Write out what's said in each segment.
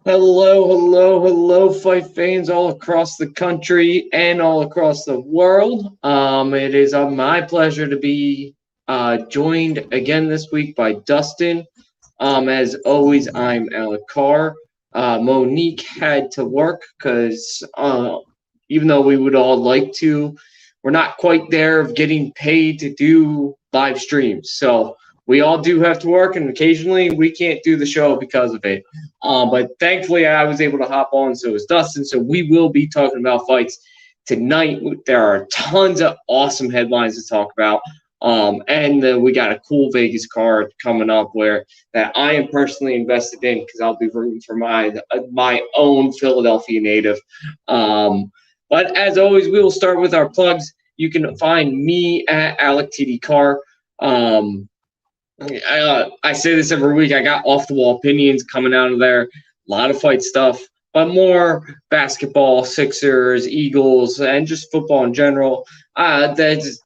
Hello, hello, hello, fight fans all across the country and all across the world. It is my pleasure to be joined again this week by Dustin. As always, I'm Alec Carr. Monique had to work because even though we would all like to, we're not quite there of getting paid to do live streams. So we all do have to work, and occasionally we can't do the show because of it. But thankfully, I was able to hop on, so is Dustin. So we will be talking about fights tonight. There are tons of awesome headlines to talk about. And we got a cool Vegas card coming up where that I am personally invested in because I'll be rooting for my own Philadelphia native. But as always, we will start with our plugs. You can find me at Alec TD Carr. I say this every week. I got off the wall opinions coming out of there. A lot of fight stuff, but more basketball, Sixers, Eagles, and just football in general. There's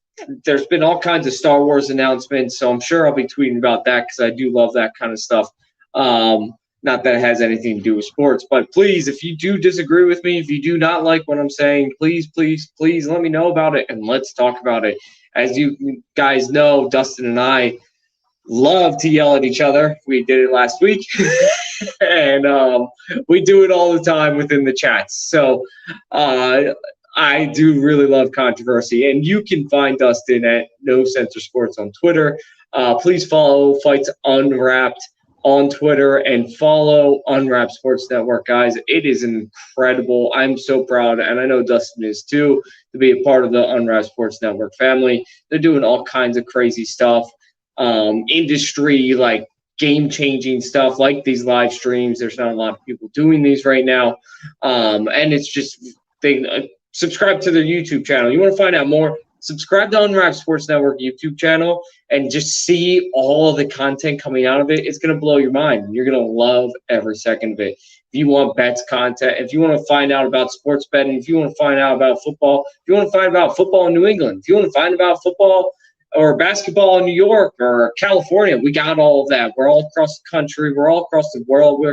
been all kinds of Star Wars announcements, so I'm sure I'll be tweeting about that because I do love that kind of stuff. Not that it has anything to do with sports, but please, if you do disagree with me, if you do not like what I'm saying, please, please, please let me know about it and let's talk about it. As you guys know, Dustin and I love to yell at each other. We did it last week, and we do it all the time within the chats. So I do really love controversy, and you can find Dustin at No Censor Sports on Twitter. Please follow Fights Unwrapped on Twitter and follow Unwrapped Sports Network, guys. It is incredible. I'm so proud, and I know Dustin is too, to be a part of the Unwrapped Sports Network family. They're doing all kinds of crazy stuff. Industry, like game-changing stuff like these live streams. There's not a lot of people doing these right now. And it's just, subscribe to their YouTube channel. You want to find out more? Subscribe to Unwrapped Sports Network YouTube channel and just see all of the content coming out of it. It's going to blow your mind. You're going to love every second of it. If you want bets content, if you want to find out about sports betting, if you want to find out about football, if you want to find about football in New England, if you want to find about football or basketball in New York or California, we got all of that. We're all across the country. We're all across the world.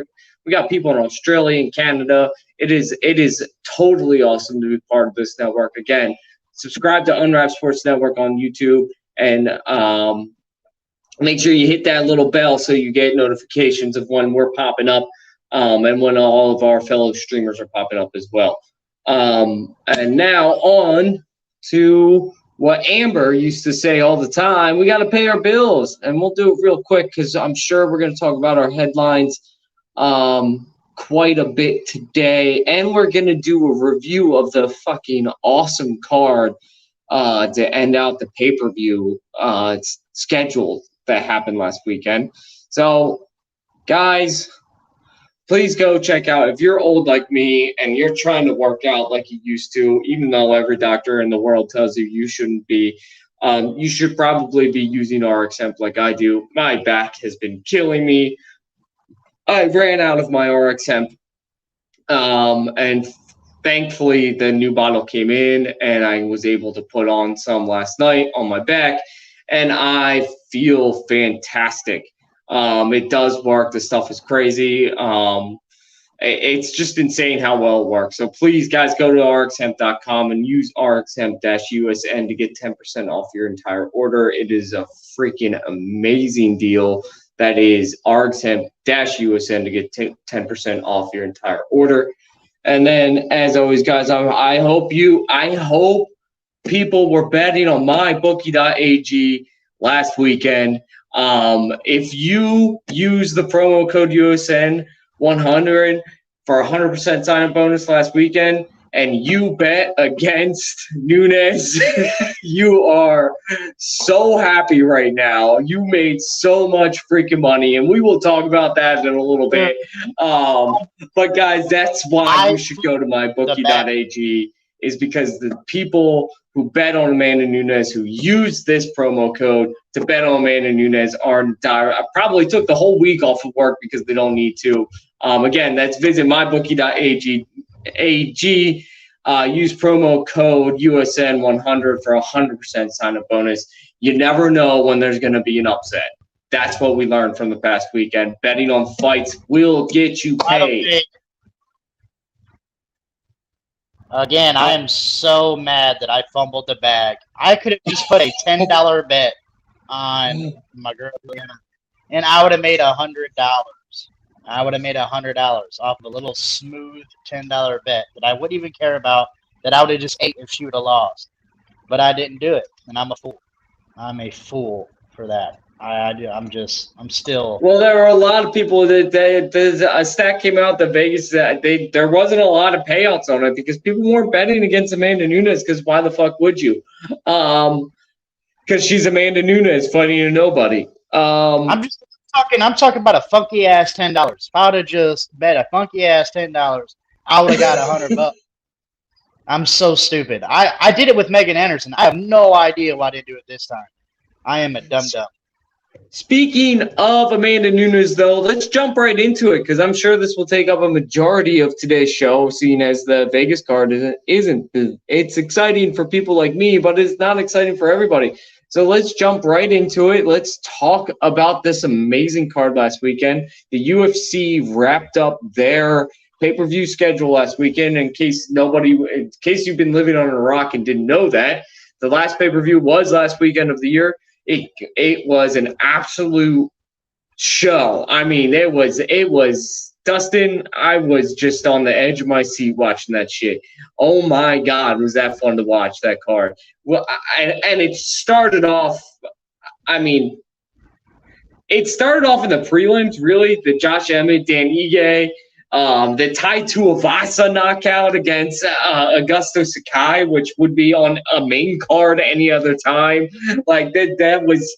We got people in Australia and Canada. It is totally awesome to be part of this network. Again, subscribe to Unwrapped Sports Network on YouTube and make sure you hit that little bell so you get notifications of when we're popping up and when all of our fellow streamers are popping up as well. And now on to what Amber used to say all the time: we got to pay our bills, and we'll do it real quick because I'm sure we're going to talk about our headlines quite a bit today, and we're going to do a review of the fucking awesome card to end out the pay-per-view schedule that happened last weekend. So, guys, please go check out. If you're old like me and you're trying to work out like you used to, even though every doctor in the world tells you you shouldn't be, you should probably be using RxHemp like I do. My back has been killing me. I ran out of my RxHemp, and thankfully the new bottle came in, and I was able to put on some last night on my back, and I feel fantastic. It does work. The stuff is crazy. It's just insane how well it works. So please, guys, go to rxhemp.com and use rxhemp-usn to get 10% off your entire order. It is a freaking amazing deal. That is rxhemp-usn to get 10% off your entire order. And then, as always, guys, I hope people were betting on mybookie.ag last weekend. If you use the promo code USN100 for 100% sign-up bonus last weekend, and you bet against Nunes, you are so happy right now. You made so much freaking money, and we will talk about that in a little bit. But, guys, that's why you should go to mybookie.ag, is because the people who bet on Amanda Nunes, who use this promo code to bet on Amanda Nunes, are dire. I probably took the whole week off of work because they don't need to. Again, that's visit mybookie.ag. Use promo code USN100 for 100% sign-up bonus. You never know when there's going to be an upset. That's what we learned from the past weekend. Betting on fights will get you paid. Again, I Uh, am so mad that I fumbled the bag. I could have just put a $10 bet on my girl Leanna, and I would have made $100. I would have made $100 off of a little smooth $10 bet that I wouldn't even care about. That I would have just ate if she would have lost, but I didn't do it, and I'm a fool. I'm a fool for that. I'm still. Well, there were a lot of people that there's a stat came out that Vegas that there wasn't a lot of payouts on it because people weren't betting against Amanda Nunes because why the fuck would you? Because she's Amanda Nunes fighting a nobody. I'm just talking. I'm talking about a funky ass $10. If I would have just bet a funky ass $10, I would have got $100. I'm so stupid. I did it with Megan Anderson. I have no idea why I didn't do it this time. I am a dum dum. Speaking of Amanda Nunes, though, let's jump right into it because I'm sure this will take up a majority of today's show, seeing as the Vegas card isn't. It's exciting for people like me, but it's not exciting for everybody. So let's jump right into it. Let's talk about this amazing card last weekend. The UFC wrapped up their pay-per-view schedule last weekend. In case you've been living on a rock and didn't know that, the last pay-per-view was last weekend of the year. It was an absolute show. I mean, it was Dustin. I was just on the edge of my seat watching that shit. Oh my god, was that fun to watch that card? Well, and it started off. I mean, it started off in the prelims. Really, the Josh Emmett, Dan Ige. The Tai Tuivasa knockout against Augusto Sakai, which would be on a main card any other time. Like that was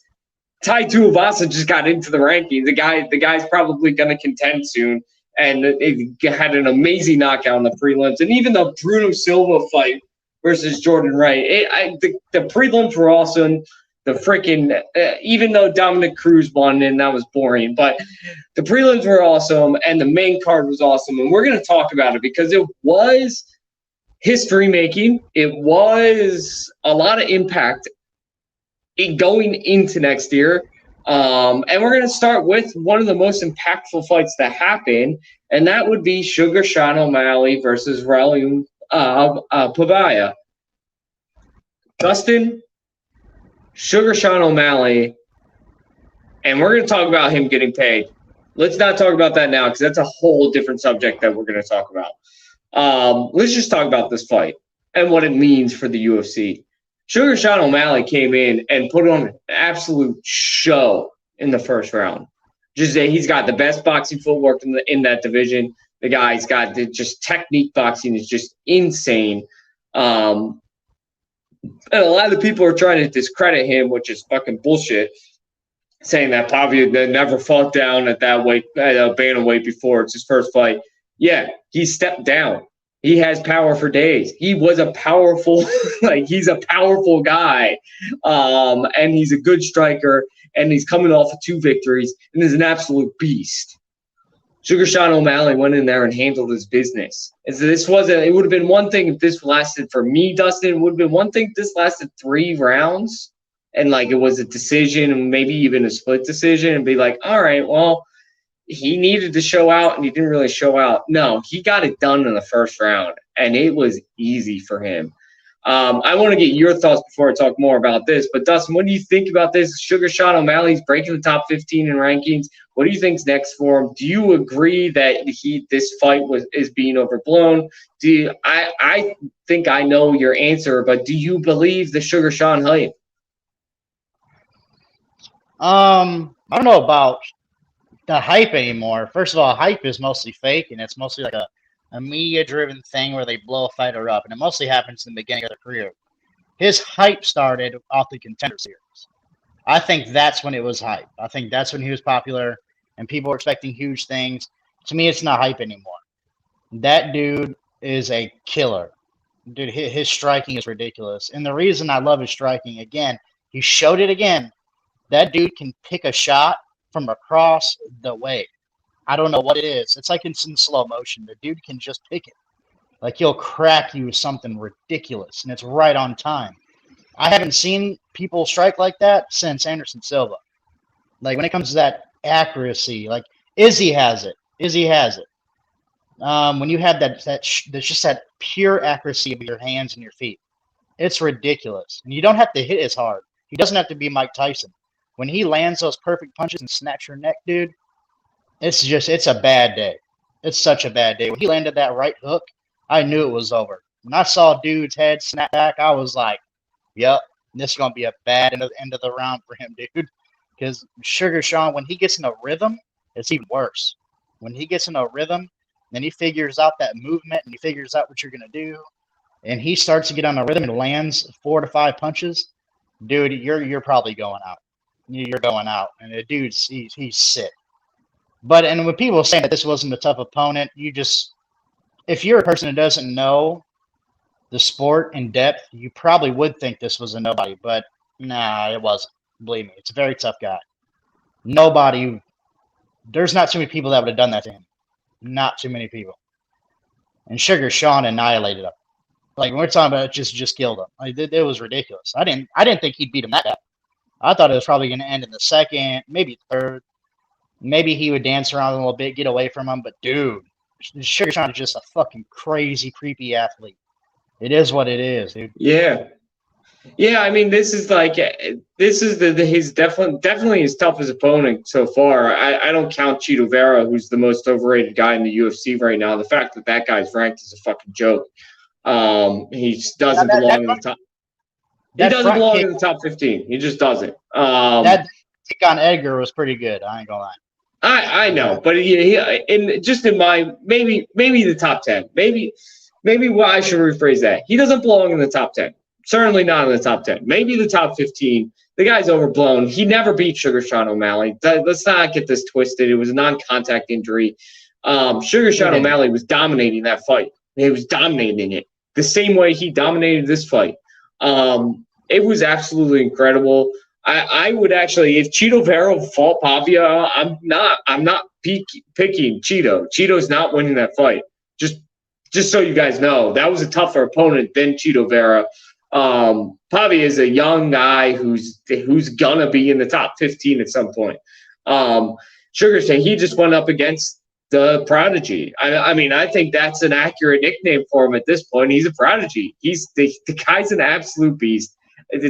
Tai Tuivasa just got into the rankings. The guy's probably going to contend soon, and it had an amazing knockout in the prelims. And even the Bruno Silva fight versus Jordan Wright, the prelims were awesome. The freaking even though Dominic Cruz won and that was boring, but the prelims were awesome and the main card was awesome, and we're going to talk about it because it was history making. It was a lot of impact going into next year. And we're going to start with one of the most impactful fights that happened, and that would be Sugar Sean O'Malley versus Raul Pavaya. Dustin, Sugar Sean O'Malley, and we're going to talk about him getting paid. Let's not talk about that now because that's a whole different subject that we're going to talk about. Let's just talk about this fight and what it means for the UFC. Sugar Sean O'Malley came in and put on an absolute show in the first round. He's got the best boxing footwork in that division. The guy's got just technique boxing is just insane. And a lot of the people are trying to discredit him, which is fucking bullshit, saying that Pavia never fought down at that weight, at a bantamweight before. It's his first fight. Yeah, he stepped down. He has power for days. He was a powerful, he's a powerful guy. And he's a good striker, and he's coming off of 2 victories, and is an absolute beast. Sugar Sean O'Malley went in there and handled his business. And so it would have been one thing if this lasted, for me, Dustin, it would have been one thing if this lasted 3 rounds and it was a decision and maybe even a split decision and be like, all right, well, he needed to show out and he didn't really show out. No, he got it done in the first round and it was easy for him. I want to get your thoughts before I talk more about this. But, Dustin, what do you think about this? Sugar Sean O'Malley's breaking the top 15 in rankings. What do you think's next for him? Do you agree that this fight is being overblown? I think I know your answer, but do you believe the Sugar Sean hype? I don't know about the hype anymore. First of all, hype is mostly fake, and it's mostly like a media-driven thing where they blow a fighter up, and it mostly happens in the beginning of their career. His hype started off the Contender Series. I think that's when it was hype. I think that's when he was popular, and people were expecting huge things. To me, it's not hype anymore. That dude is a killer. Dude, his striking is ridiculous. And the reason I love his striking, again, he showed it again. That dude can pick a shot from across the way. I don't know what it is. It's like it's in slow motion. The dude can just pick it. Like he'll crack you with something ridiculous, and it's right on time. I haven't seen people strike like that since Anderson Silva. Like when it comes to that accuracy, like Izzy has it. Izzy has it. When you have there's just that pure accuracy of your hands and your feet. It's ridiculous. And you don't have to hit as hard. He doesn't have to be Mike Tyson. When he lands those perfect punches and snaps your neck, dude, it's a bad day. It's such a bad day. When he landed that right hook, I knew it was over. When I saw dude's head snap back, I was like, yep, this is going to be a bad end of the round for him, dude. Because Sugar Sean, when he gets in a rhythm, it's even worse. When he gets in a rhythm, then he figures out that movement and he figures out what you're going to do. And he starts to get on a rhythm and lands 4 to 5 punches, dude, you're probably going out. You're going out. And the dude's he's sick. And when people say that this wasn't a tough opponent, if you're a person who doesn't know the sport in depth, you probably would think this was a nobody. But nah, it wasn't. Believe me, it's a very tough guy. There's not too many people that would have done that to him. Not too many people. And Sugar Sean annihilated him. Like, when we're talking about just killed him. Like, it was ridiculous. I didn't think he'd beat him that bad. I thought it was probably going to end in the second, maybe third. Maybe he would dance around a little bit, get away from him. But, dude, Sugar Sean is just a fucking crazy, creepy athlete. It is what it is, dude. Yeah. Yeah, I mean, this is his definitely his toughest opponent so far. I don't count Chito Vera, who's the most overrated guy in the UFC right now. The fact that guy's ranked is a fucking joke. He doesn't belong in the top. He doesn't belong in the top 15. He just doesn't. That kick on Edgar was pretty good. I ain't gonna lie. I know, but in my maybe the top 10. Maybe I should rephrase that. He doesn't belong in the top 10. Certainly not in the top 10. Maybe the top 15. The guy's overblown. He never beat Sugar Sean O'Malley. Let's not get this twisted. It was a non-contact injury. Sugar Sean O'Malley was dominating that fight. He was dominating it the same way he dominated this fight. It was absolutely incredible. I would actually, if Chito Vera fought Pavia, I'm not picking Chito. Chito's not winning that fight. Just so you guys know, that was a tougher opponent than Chito Vera. Pavia is a young guy who's gonna be in the top 15 at some point. Sugar Sean, he just went up against the prodigy. I mean, I think that's an accurate nickname for him at this point. He's a prodigy. The guy's an absolute beast.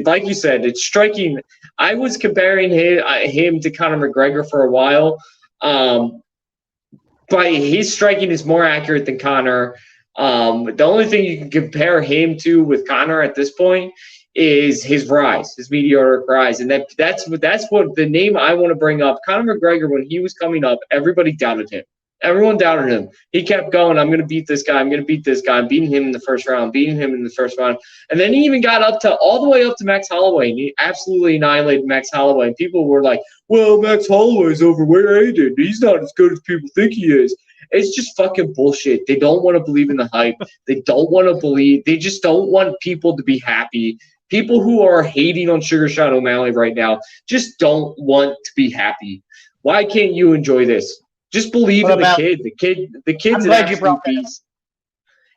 Like you said, it's striking. I was comparing him to Conor McGregor for a while. But his striking is more accurate than Conor. The only thing you can compare him to with Conor at this point is his rise, his meteoric rise. And that's what the name I want to bring up. Conor McGregor, when he was coming up, everybody doubted him. Everyone doubted him. He kept going, I'm going to beat this guy. I'm going to beat this guy. I'm beating him in the first round, And then he even got all the way up to Max Holloway, and he absolutely annihilated Max Holloway. And people were like, well, Max Holloway's overrated. He's not as good as people think he is. It's just fucking bullshit. They don't want to believe in the hype. They don't want to believe. They just don't want people to be happy. People who are hating on Sugar Sean O'Malley right now just don't want to be happy. Why can't you enjoy this? Just believe in the kid. The kid's an absolute beast.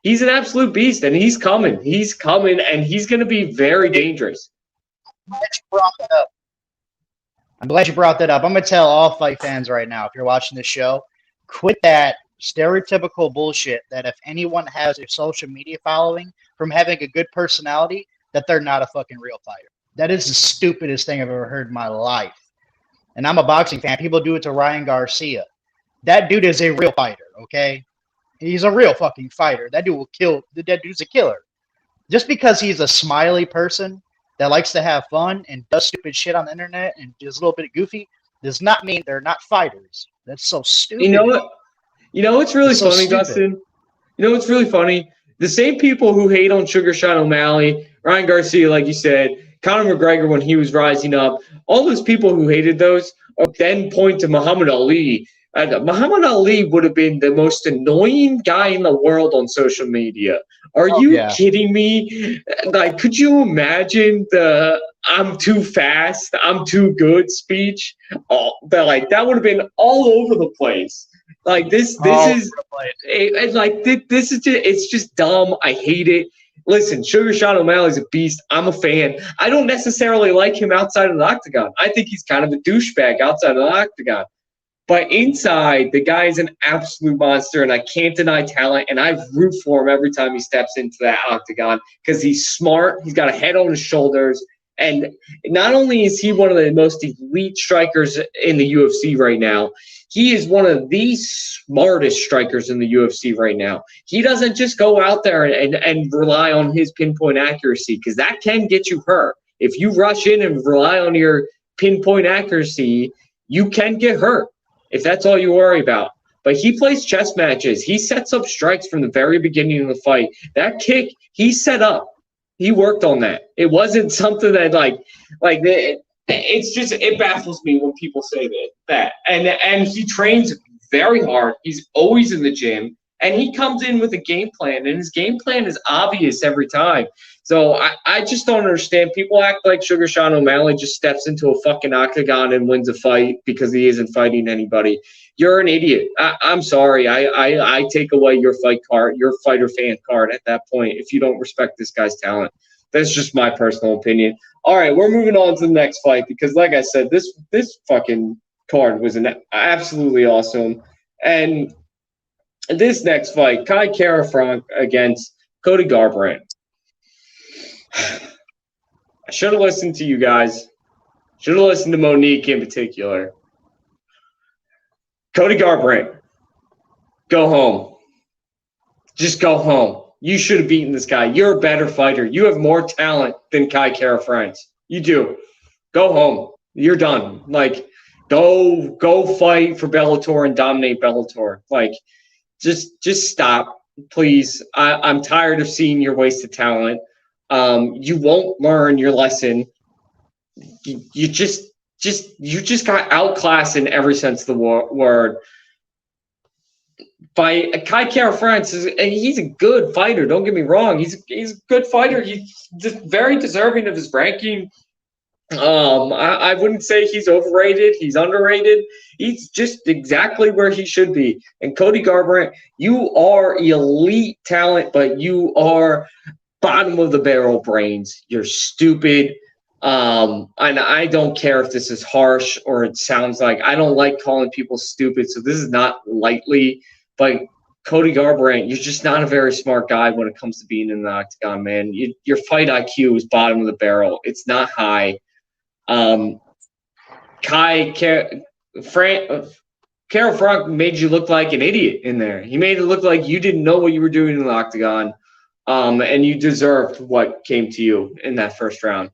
He's an absolute beast, and he's coming. He's coming, and he's going to be very dangerous. I'm glad you brought that up. I'm going to tell all fight fans right now, if you're watching this show, quit that stereotypical bullshit that if anyone has a social media following from having a good personality, that they're not a fucking real fighter. That is the stupidest thing I've ever heard in my life. And I'm a boxing fan. People do it to Ryan Garcia. That dude is a real fighter, okay? He's a real fucking fighter. That dude will kill. That dude's a killer. Just because he's a smiley person that likes to have fun and does stupid shit on the internet and is a little bit goofy does not mean they're not fighters. That's so stupid. You know what? It's really funny, Dustin. You know what's really funny? The same people who hate on Sugar Sean O'Malley, Ryan Garcia, like you said, Conor McGregor when he was rising up, all those people who hated those then point to Muhammad Ali. Muhammad Ali would have been the most annoying guy in the world on social media. Are you kidding me? Like, could you imagine the "I'm too fast, I'm too good" speech? That would have been all over the place. Like this is it's just dumb. I hate it. Listen, Sugar Sean O'Malley's a beast. I'm a fan. I don't necessarily like him outside of the octagon. I think he's kind of a douchebag outside of the octagon. But inside, the guy is an absolute monster, and I can't deny talent. And I root for him every time he steps into that octagon because he's smart. He's got a head on his shoulders. And not only is he one of the most elite strikers in the UFC right now, he is one of the smartest strikers in the UFC right now. He doesn't just go out there and rely on his pinpoint accuracy because that can get you hurt. If you rush in and rely on your pinpoint accuracy, you can get hurt if that's all you worry about. But he plays chess matches. He sets up strikes from the very beginning of the fight. That kick, he set up. He worked on that. It wasn't something that it's just, it baffles me when people say that. And he trains very hard. He's always in the gym. And he comes in with a game plan, and his game plan is obvious every time. So I just don't understand. People act like Sugar Sean O'Malley just steps into a fucking octagon and wins a fight because he isn't fighting anybody. You're an idiot. I'm sorry. I take away your fight card, your fighter fan card at that point if you don't respect this guy's talent. That's just my personal opinion. All right, we're moving on to the next fight because, like I said, this fucking card was absolutely awesome. And this next fight, Kai Kara-France against Cody Garbrandt. I should have listened to you guys. Should have listened to Monique in particular. Cody Garbrandt, go home. Just go home. You should have beaten this guy. You're a better fighter. You have more talent than Kai Kara-France. You do. Go home. You're done. Like, go fight for Bellator and dominate Bellator. Like, just stop, please. I'm tired of seeing your wasted talent. You won't learn your lesson. You just got outclassed in every sense of the word by Kai Kara-France. He's a good fighter. Don't get me wrong. He's a good fighter. He's just very deserving of his ranking. I wouldn't say he's overrated. He's underrated. He's just exactly where he should be. And Cody Garbrandt, you are elite talent, but you are bottom of the barrel brains. You're stupid. And I don't care if this is harsh or it sounds like, I don't like calling people stupid, so this is not lightly. But Cody Garbrandt, you're just not a very smart guy when it comes to being in the octagon, man. Your fight IQ is bottom of the barrel. It's not high. Kara-France made you look like an idiot in there. He made it look like you didn't know what you were doing in the octagon, and you deserved what came to you in that first round.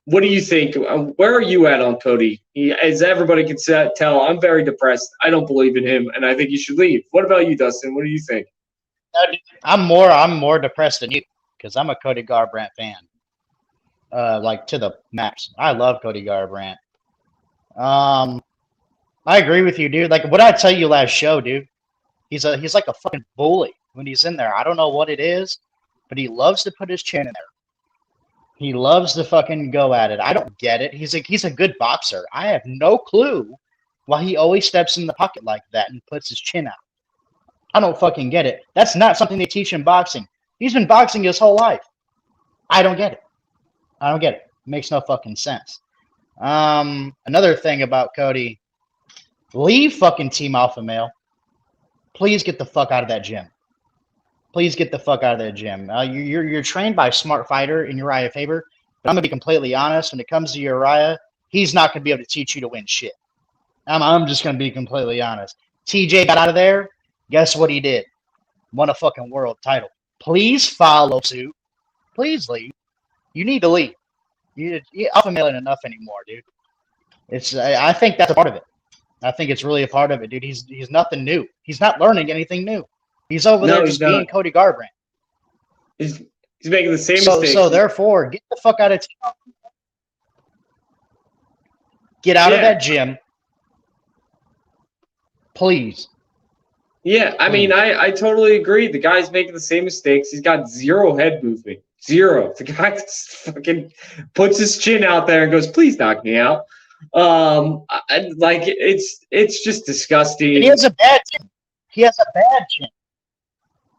What do you think? Where are you at on Cody? As everybody can tell, I'm very depressed. I don't believe in him, and I think he should leave. What about you, Dustin? What do you think? I'm more depressed than you because I'm a Cody Garbrandt fan. Like to the max. I love Cody Garbrandt. I agree with you, dude. Like what I tell you last show, dude. He's like a fucking bully when he's in there. I don't know what it is, but he loves to put his chin in there. He loves to fucking go at it. I don't get it. He's a good boxer. I have no clue why he always steps in the pocket like that and puts his chin out. I don't fucking get it. That's not something they teach in boxing. He's been boxing his whole life. I don't get it. It makes no fucking sense. Another thing about Cody, leave fucking Team Alpha Male. Please get the fuck out of that gym. Please get the fuck out of that gym. You're trained by a smart fighter in Uriah Faber, but I'm gonna be completely honest. When it comes to Uriah, he's not gonna be able to teach you to win shit. I'm just gonna be completely honest. TJ got out of there. Guess what he did? Won a fucking world title. Please follow suit. Please leave. You need to leave. Alpha Male ain't enough anymore, dude. I think that's a part of it. I think it's really a part of it, dude. He's nothing new. He's not learning anything new. He's over there just being Cody Garbrandt. He's making the same mistakes. So therefore, get the fuck out of town. Get out of that gym. Please. Yeah, I mean, I totally agree. The guy's making the same mistakes. He's got zero head movement. Zero. The guy just fucking puts his chin out there and goes, please knock me out. It's just disgusting. And he has a bad chin.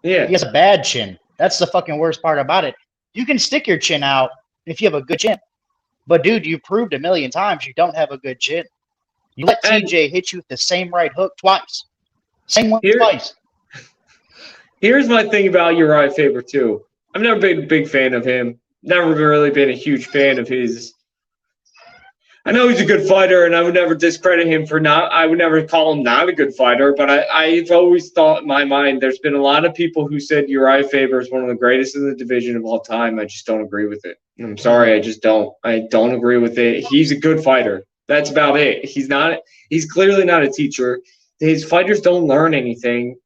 Yeah. He has a bad chin. That's the fucking worst part about it. You can stick your chin out if you have a good chin. But, dude, you proved a million times you don't have a good chin. You let And TJ hit you with the same right hook twice. Same one here, twice. here's my thing about Uriah Faber too. I've never been a big fan of him. Never really been a huge fan of his. I know he's a good fighter, and I would never discredit him for not. I would never call him not a good fighter, but I've always thought in my mind there's been a lot of people who said Uriah Faber is one of the greatest in the division of all time. I just don't agree with it. I'm sorry, I just don't. I don't agree with it. He's a good fighter. That's about it. He's not. He's clearly not a teacher. His fighters don't learn anything.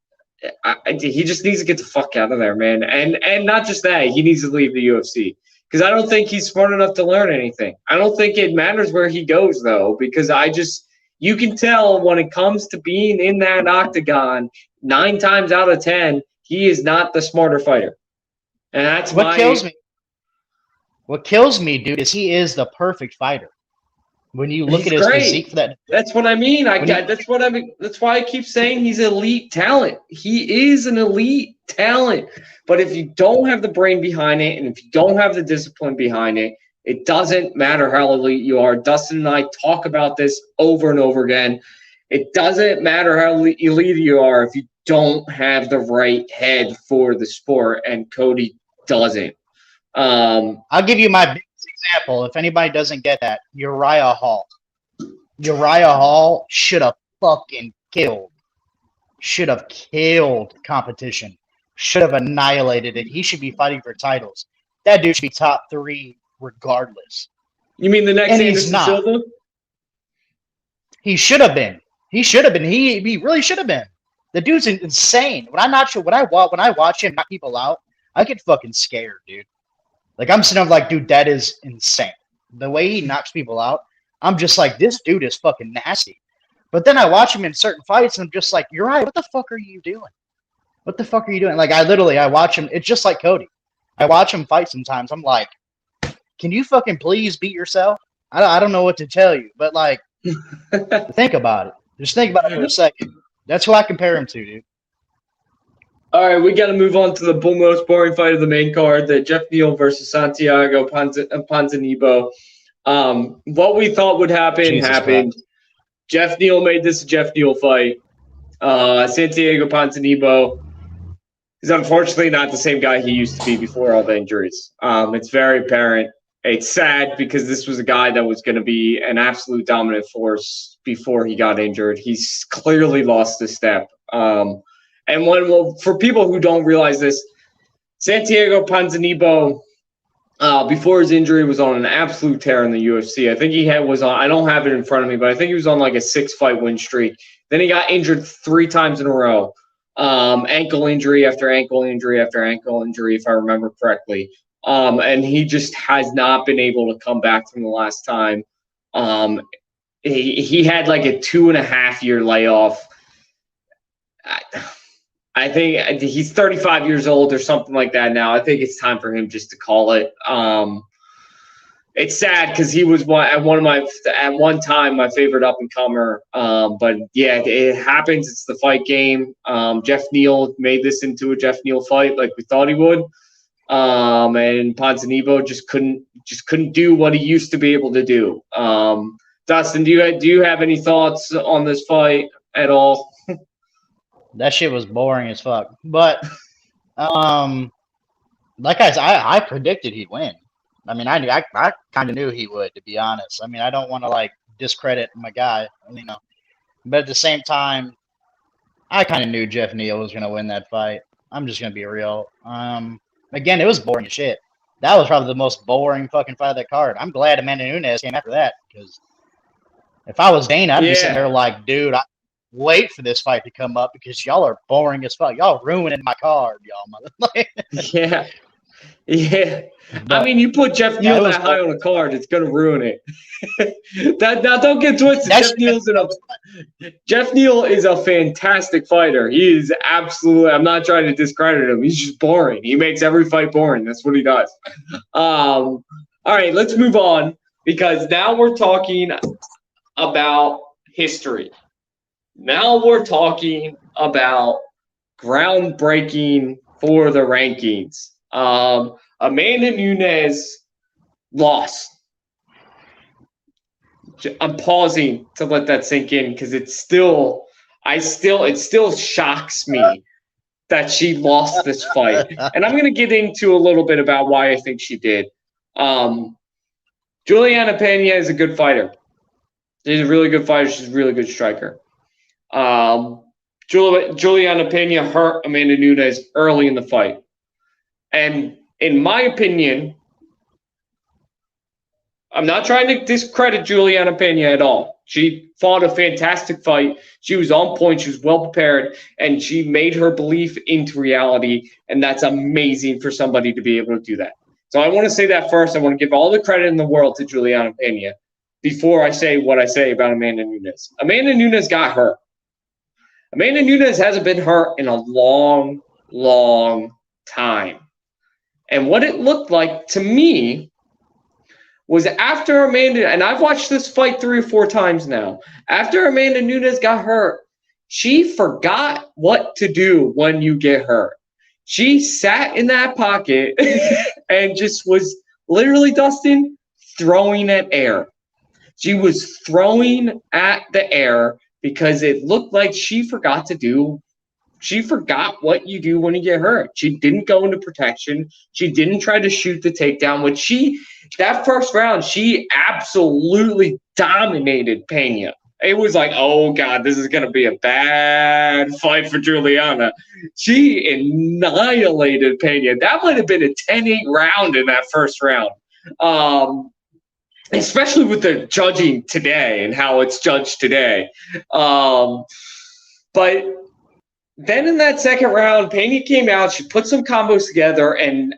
He just needs to get the fuck out of there, man. And not just that, he needs to leave the UFC. Because I don't think he's smart enough to learn anything. I don't think it matters where he goes, though, because you can tell when it comes to being in that octagon, 9 times out of 10, he is not the smarter fighter. And that's what kills me. What kills me, dude, is he is the perfect fighter. When you look at his physique for that. That's what I mean. That's why I keep saying he's elite talent. He is an elite talent. But if you don't have the brain behind it, and if you don't have the discipline behind it, it doesn't matter how elite you are. Dustin and I talk about this over and over again. It doesn't matter how elite you are if you don't have the right head for the sport, and Cody doesn't. I'll give you my biggest example. If anybody doesn't get that, Uriah Hall. Uriah Hall should have fucking killed. Should have killed competition. Should have annihilated it. He should be fighting for titles. That dude should be top 3 regardless. You mean the next Anderson Silva? He should have been. He should have been. He really should have been. The dude's insane. When I watch him knock people out, I get fucking scared, dude. Like, I'm sitting there like, dude, that is insane. The way he knocks people out, I'm just like, this dude is fucking nasty. But then I watch him in certain fights, and I'm just like, Uriah, what the fuck are you doing? What the fuck are you doing? Like, I watch him. It's just like Cody. I watch him fight sometimes. I'm like, can you fucking please beat yourself? I don't know what to tell you, but, like, think about it. Just think about it for a second. That's who I compare him to, dude. All right, we got to move on to the most boring fight of the main card, the Jeff Neal versus Santiago Ponzinibo. What we thought would happen happened. Christ. Jeff Neal made this a Jeff Neal fight. Santiago Ponzinibo is unfortunately not the same guy he used to be before all the injuries. It's very apparent. It's sad because this was a guy that was going to be an absolute dominant force before he got injured. He's clearly lost a step. And for people who don't realize this, Santiago Ponzinibo, before his injury, was on an absolute tear in the UFC. I think I don't have it in front of me, but I think he was on like a 6-fight win streak. Then he got injured 3 times in a row. Ankle injury after ankle injury after ankle injury, if I remember correctly. And he just has not been able to come back from the last time. He had like a 2.5-year layoff. I think he's 35 years old or something like that now. I think it's time for him just to call it. It's sad because he was at one time my favorite up and comer. But yeah, it happens. It's the fight game. Jeff Neal made this into a Jeff Neal fight like we thought he would. And Ponzinibo just couldn't do what he used to be able to do. Dustin, do you have any thoughts on this fight at all? That shit was boring as fuck. But, like I predicted he'd win. I mean, I kind of knew he would, to be honest. I mean, I don't want to, like, discredit my guy, you know. But at the same time, I kind of knew Jeff Neal was going to win that fight. I'm just going to be real. Again, it was boring as shit. That was probably the most boring fucking fight of that card. I'm glad Amanda Nunes came after that, because if I was Dana, I'd be sitting there like, dude, wait for this fight to come up because y'all are boring as fuck. Y'all ruining my card, y'all. Yeah. But, I mean, you put Jeff Neal that high on a card, it's gonna ruin it. Now, don't get twisted. Jeff Neal is a fantastic fighter. He is absolutely. I'm not trying to discredit him. He's just boring. He makes every fight boring. That's what he does. All right, let's move on because now we're talking about history. Now we're talking about groundbreaking for the rankings. Amanda Nunes lost. I'm pausing to let that sink in because it still shocks me that she lost this fight. And I'm going to get into a little bit about why I think she did. Juliana Pena is a good fighter. She's a really good fighter. She's a really good striker. Juliana Pena hurt Amanda Nunes early in the fight. And in my opinion, I'm not trying to discredit Juliana Pena at all. She fought a fantastic fight. She was on point. She was well prepared, and she made her belief into reality, and that's amazing for somebody to be able to do that. So I want to say that first. I want to give all the credit in the world to Juliana Pena before I say what I say about Amanda Nunes. Amanda Nunes got hurt. Amanda Nunes hasn't been hurt in a long, long time. And what it looked like to me was after Amanda, and I've watched this fight 3 or 4 times now, after Amanda Nunes got hurt, she forgot what to do when you get hurt. She sat in that pocket and just was literally, Dustin, throwing at air. She was throwing at the air because it looked like she forgot what you do when you get hurt. She didn't go into protection. She didn't try to shoot the takedown. That first round, she absolutely dominated Pena. It was like, oh, God, this is going to be a bad fight for Juliana. She annihilated Pena. That might have been a 10-8 round in that first round. Especially with the judging today and how it's judged today. But then in that second round, Pena came out. She put some combos together, and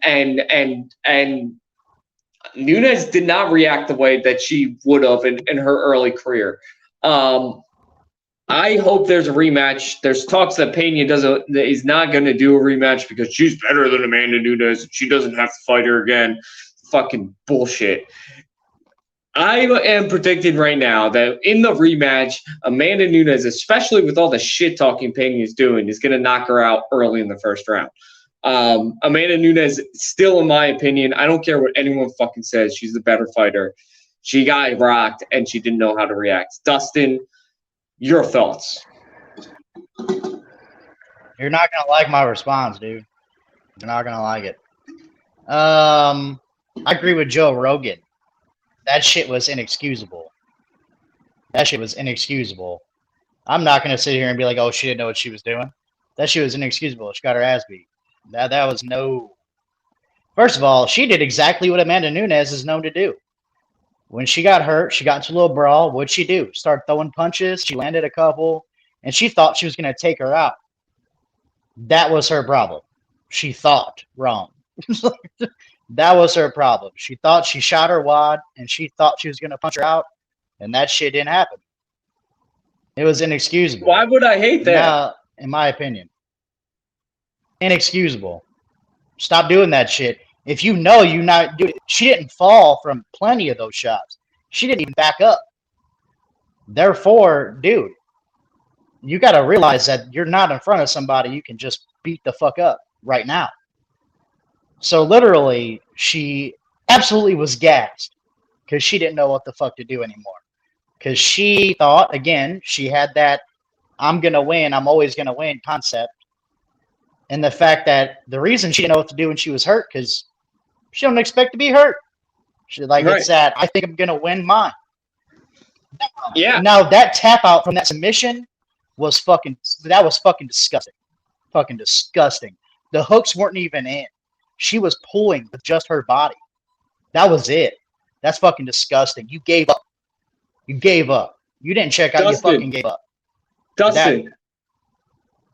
Nunes did not react the way that she would have in her early career. I hope there's a rematch. There's talks that Pena is not going to do a rematch because she's better than Amanda Nunes. She doesn't have to fight her again. Fucking bullshit. I am predicting right now that in the rematch, Amanda Nunes, especially with all the shit talking Pena is doing, is going to knock her out early in the first round. Amanda Nunes, still in my opinion, I don't care what anyone fucking says, she's the better fighter. She got rocked and she didn't know how to react. Dustin, your thoughts? You're not gonna like my response, dude. You're not gonna like it. I agree with Joe Rogan. That shit was inexcusable. I'm not gonna sit here and be like, oh, she didn't know what she was doing. That shit was inexcusable. She got her ass beat. That was no. First of all, she did exactly what Amanda Nunes is known to do. When she got hurt, she got into a little brawl. What'd she do? Start throwing punches. She landed a couple, and she thought she was going to take her out. That was her problem. She thought wrong. That was her problem. She thought she shot her wad, and she thought she was going to punch her out, and that shit didn't happen. It was inexcusable. Why would I hate that? Now, in my opinion, inexcusable. Stop doing that shit. If you know you're not doing it, she didn't fall from plenty of those shots. She didn't even back up. Therefore, dude, you got to realize that you're not in front of somebody you can just beat the fuck up right now. So literally, she absolutely was gassed because she didn't know what the fuck to do anymore. Because she thought, again, she had that I'm going to win, I'm always going to win concept. And the fact that the reason she didn't know what to do when she was hurt, because she don't expect to be hurt. She it's that I think I'm gonna win mine. Yeah. Now that tap out from that submission was fucking disgusting. Fucking disgusting. The hooks weren't even in. She was pulling with just her body. That was it. That's fucking disgusting. You gave up. You didn't check out. Dustin, you fucking gave up. Dustin,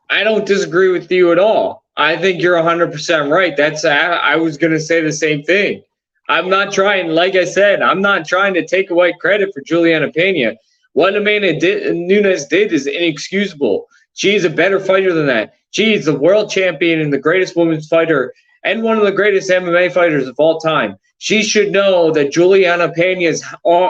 I don't disagree with you at all. I think you're 100% right. I was going to say the same thing. I'm not trying, like I said, I'm not trying to take away credit for Juliana Pena. What Amanda Nunes did is inexcusable. She is a better fighter than that. She is the world champion and the greatest women's fighter and one of the greatest MMA fighters of all time. She should know that Juliana Pena's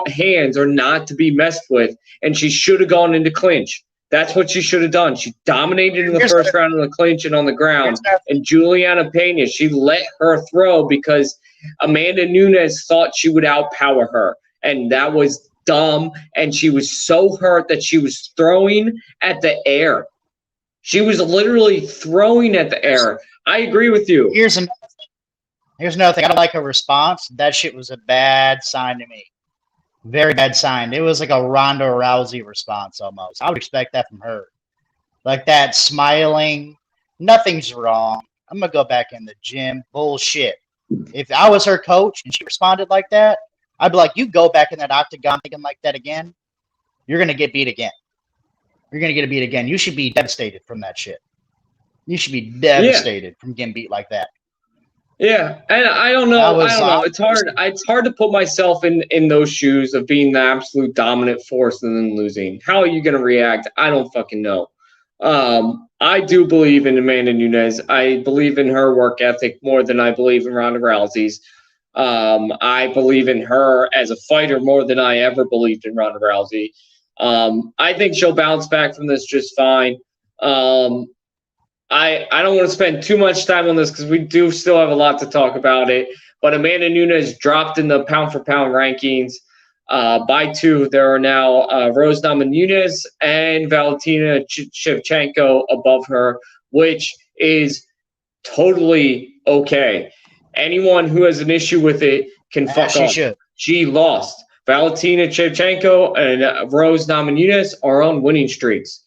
hands are not to be messed with, and she should have gone into clinch. That's what she should have done. She dominated in the first round in the clinch and on the ground. And Juliana Pena, she let her throw because Amanda Nunes thought she would outpower her. And that was dumb, and she was so hurt that she was throwing at the air. She was literally throwing at the air. I agree with you. Here's another thing. I don't like her response. That shit was a bad sign to me. Very bad sign. It was like a Ronda Rousey response almost. I would expect that from her. Like that, smiling. Nothing's wrong. I'm going to go back in the gym. Bullshit. If I was her coach and she responded like that, I'd be like, you go back in that octagon thinking like that again, you're going to get beat again. You're going to get beat again. You should be devastated from that shit. You should be devastated from getting beat like that. Yeah, and I don't know. It's hard. It's hard to put myself in those shoes of being the absolute dominant force and then losing. How are you going to react? I don't fucking know. I do believe in Amanda Nunes. I believe in her work ethic more than I believe in Ronda Rousey's. I believe in her as a fighter more than I ever believed in Ronda Rousey. I think she'll bounce back from this just fine. I don't want to spend too much time on this because we do still have a lot to talk about it. But Amanda Nunes dropped in the pound-for-pound rankings by 2. There are now Rose Namajunas and Valentina Shevchenko above her, which is totally okay. Anyone who has an issue with it can fuck off. She lost. Valentina Shevchenko and Rose Namajunas are on winning streaks.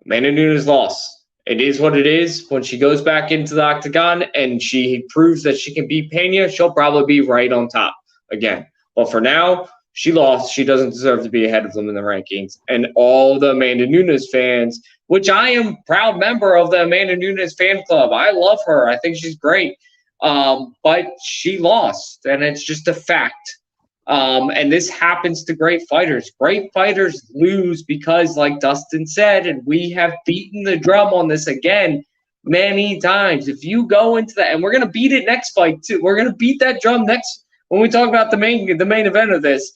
Amanda Nunes lost. It is what it is. When she goes back into the octagon and she proves that she can beat Pena, she'll probably be right on top again. But for now, she lost. She doesn't deserve to be ahead of them in the rankings. And all the Amanda Nunes fans, which I am a proud member of the Amanda Nunes fan club. I love her. I think she's great. But she lost, and it's just a fact. And this happens to great fighters. Great fighters lose because, like Dustin said, and we have beaten the drum on this again many times. If you go into that, and we're going to beat it next fight too. We're going to beat that drum next when we talk about the main event of this.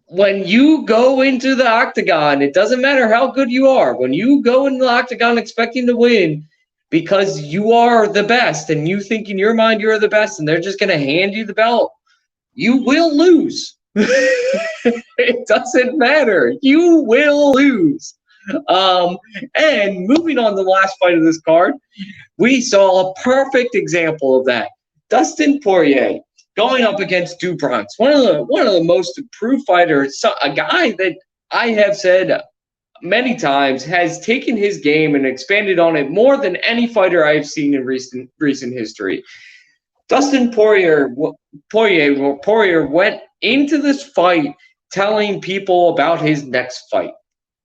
When you go into the octagon, it doesn't matter how good you are. When you go into the octagon expecting to win, because you are the best and you think in your mind you're the best and they're just going to hand you the belt, you will lose. It doesn't matter. You will lose. And moving on to the last fight of this card, we saw a perfect example of that. Dustin Poirier going up against Do Bronx, one of the most improved fighters, a guy that I have said many times has taken his game and expanded on it more than any fighter I have seen in recent history. Dustin Poirier went into this fight telling people about his next fight,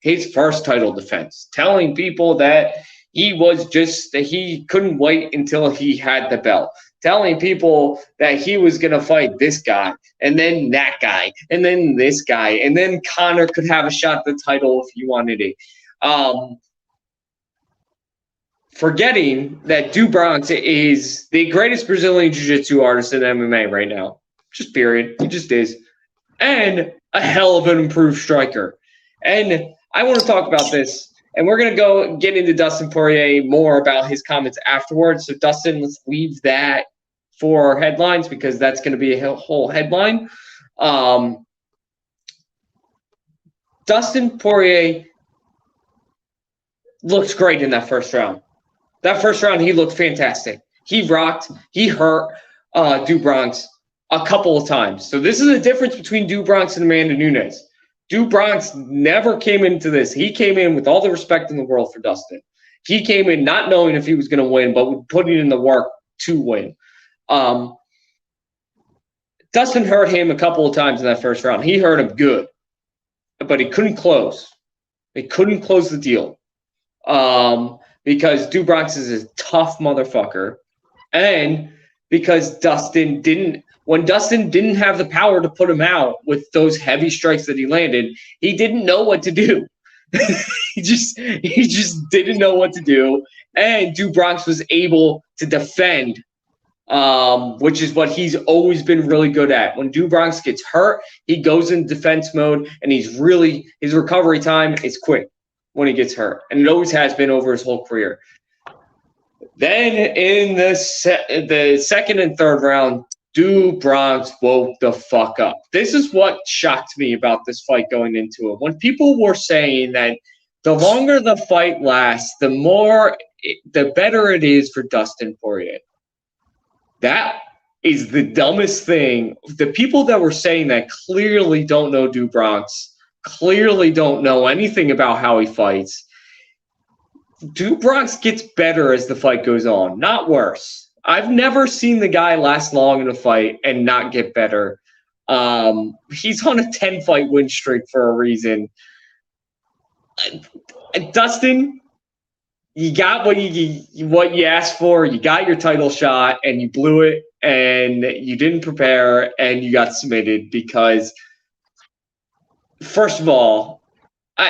his first title defense, telling people that he couldn't wait until he had the belt, telling people that he was going to fight this guy and then that guy and then this guy, and then Conor could have a shot at the title if he wanted it. Forgetting that Do Bronx is the greatest Brazilian Jiu-Jitsu artist in MMA right now. Just period. He just is. And a hell of an improved striker. And I want to talk about this. And we're going to go get into Dustin Poirier more about his comments afterwards. So, Dustin, let's leave that for headlines because that's going to be a whole headline. Dustin Poirier looks great in that first round. That first round, he looked fantastic. He rocked. He hurt Do Bronx a couple of times. So this is the difference between Do Bronx and Amanda Nunes. Do Bronx never came into this. He came in with all the respect in the world for Dustin. He came in not knowing if he was going to win, but putting in the work to win. Dustin hurt him a couple of times in that first round. He hurt him good, but he couldn't close. He couldn't close the deal because Do Bronx is a tough motherfucker, and because when Dustin didn't have the power to put him out with those heavy strikes that he landed, he didn't know what to do. he just didn't know what to do, and Do Bronx was able to defend. Which is what he's always been really good at. When Do Bronx gets hurt, he goes in defense mode, and his recovery time is quick when he gets hurt, and it always has been over his whole career. Then in the second and third round, Do Bronx woke the fuck up. This is what shocked me about this fight going into it. When people were saying that the longer the fight lasts, the better it is for Dustin Poirier. That is the dumbest thing. The people that were saying that clearly don't know Do Bronx, clearly don't know anything about how he fights. Do Bronx gets better as the fight goes on, not worse. I've never seen the guy last long in a fight and not get better. He's on a 10-fight win streak for a reason. Dustin, you got what you asked for. You got your title shot, and you blew it, and you didn't prepare, and you got submitted because, first of all,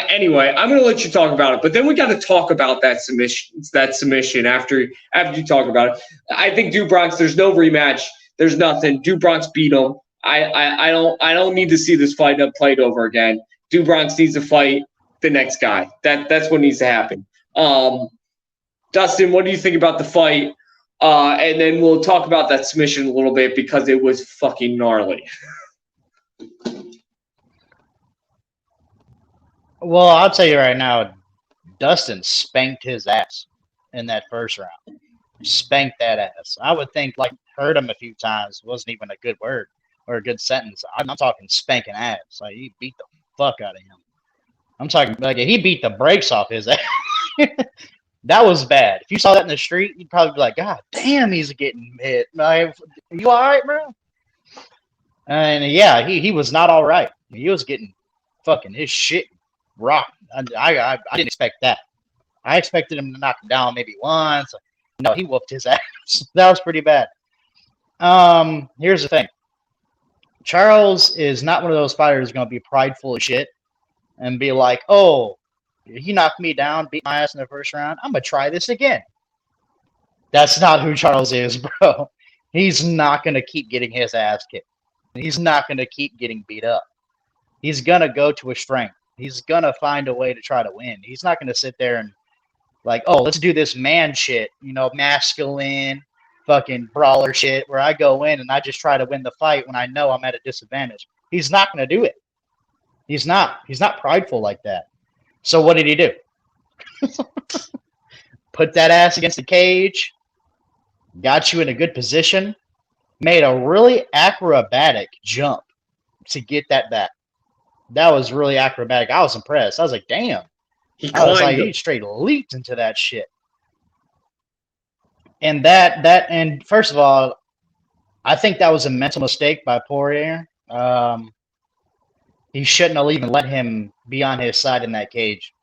anyway, I'm going to let you talk about it, but then we got to talk about that submission after you talk about it. I think Do Bronx, there's no rematch. There's nothing. Do Bronx beat him. I don't need to see this fight played over again. Do Bronx needs to fight the next guy. That's what needs to happen. Dustin, what do you think about the fight? And then we'll talk about that submission a little bit because it was fucking gnarly. Well, I'll tell you right now, Dustin spanked his ass in that first round. Spanked that ass. I would think, like, hurt him a few times wasn't even a good word or a good sentence. I'm talking spanking ass. Like, he beat the fuck out of him. I'm talking, like, he beat the brakes off his ass. That was bad. If you saw that in the street, you'd probably be like, God damn, he's getting hit. Like, you all right, bro? And, yeah, he was not all right. He was getting fucking his shit rocked. I didn't expect that. I expected him to knock him down maybe once. No, he whooped his ass. That was pretty bad. Here's the thing. Charles is not one of those fighters going to be prideful as shit and be like, oh, he knocked me down, beat my ass in the first round. I'm going to try this again. That's not who Charles is, bro. He's not going to keep getting his ass kicked. He's not going to keep getting beat up. He's going to go to his strength. He's going to find a way to try to win. He's not going to sit there and like, oh, let's do this man shit, masculine fucking brawler shit where I go in and I just try to win the fight when I know I'm at a disadvantage. He's not going to do it. He's not prideful like that. So what did he do? Put that ass against the cage, got you in a good position, made a really acrobatic jump to get that back. That was really acrobatic. I was impressed. I was like, damn. He straight leaped into that shit. And and first of all, I think that was a mental mistake by Poirier. He shouldn't have even let him be on his side in that cage.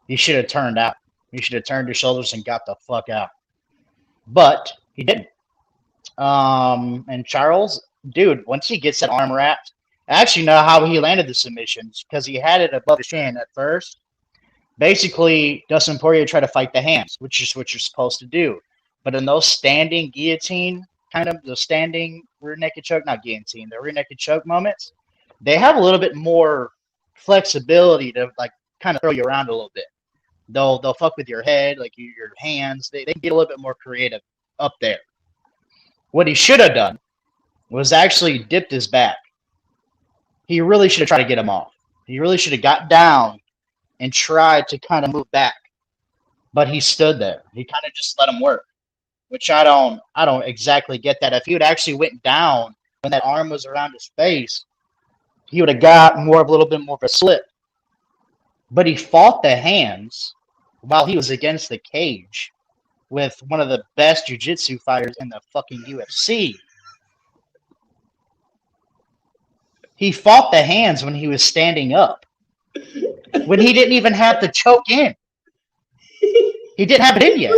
He should have turned out. He should have turned his shoulders and got the fuck out. But he didn't. And Charles, dude, once he gets that arm wrapped, I actually know how he landed the submissions because he had it above his chin at first. Basically, Dustin Poirier tried to fight the hands, which is what you're supposed to do. But in those standing guillotine, the standing rear naked choke, not guillotine, the rear naked choke moments, they have a little bit more flexibility to like kind of throw you around a little bit. They'll fuck with your head, like your hands. They can get a little bit more creative up there. What he should have done was actually dipped his back. He really should have tried to get him off. He really should have got down and tried to kind of move back. But he stood there. He kind of just let him work, which I don't exactly get that. If he would actually went down when that arm was around his face, he would have got a little bit more of a slip. But he fought the hands while he was against the cage with one of the best jiu-jitsu fighters in the fucking UFC. He fought the hands when he was standing up, when he didn't even have the choke in. He didn't have it in yet.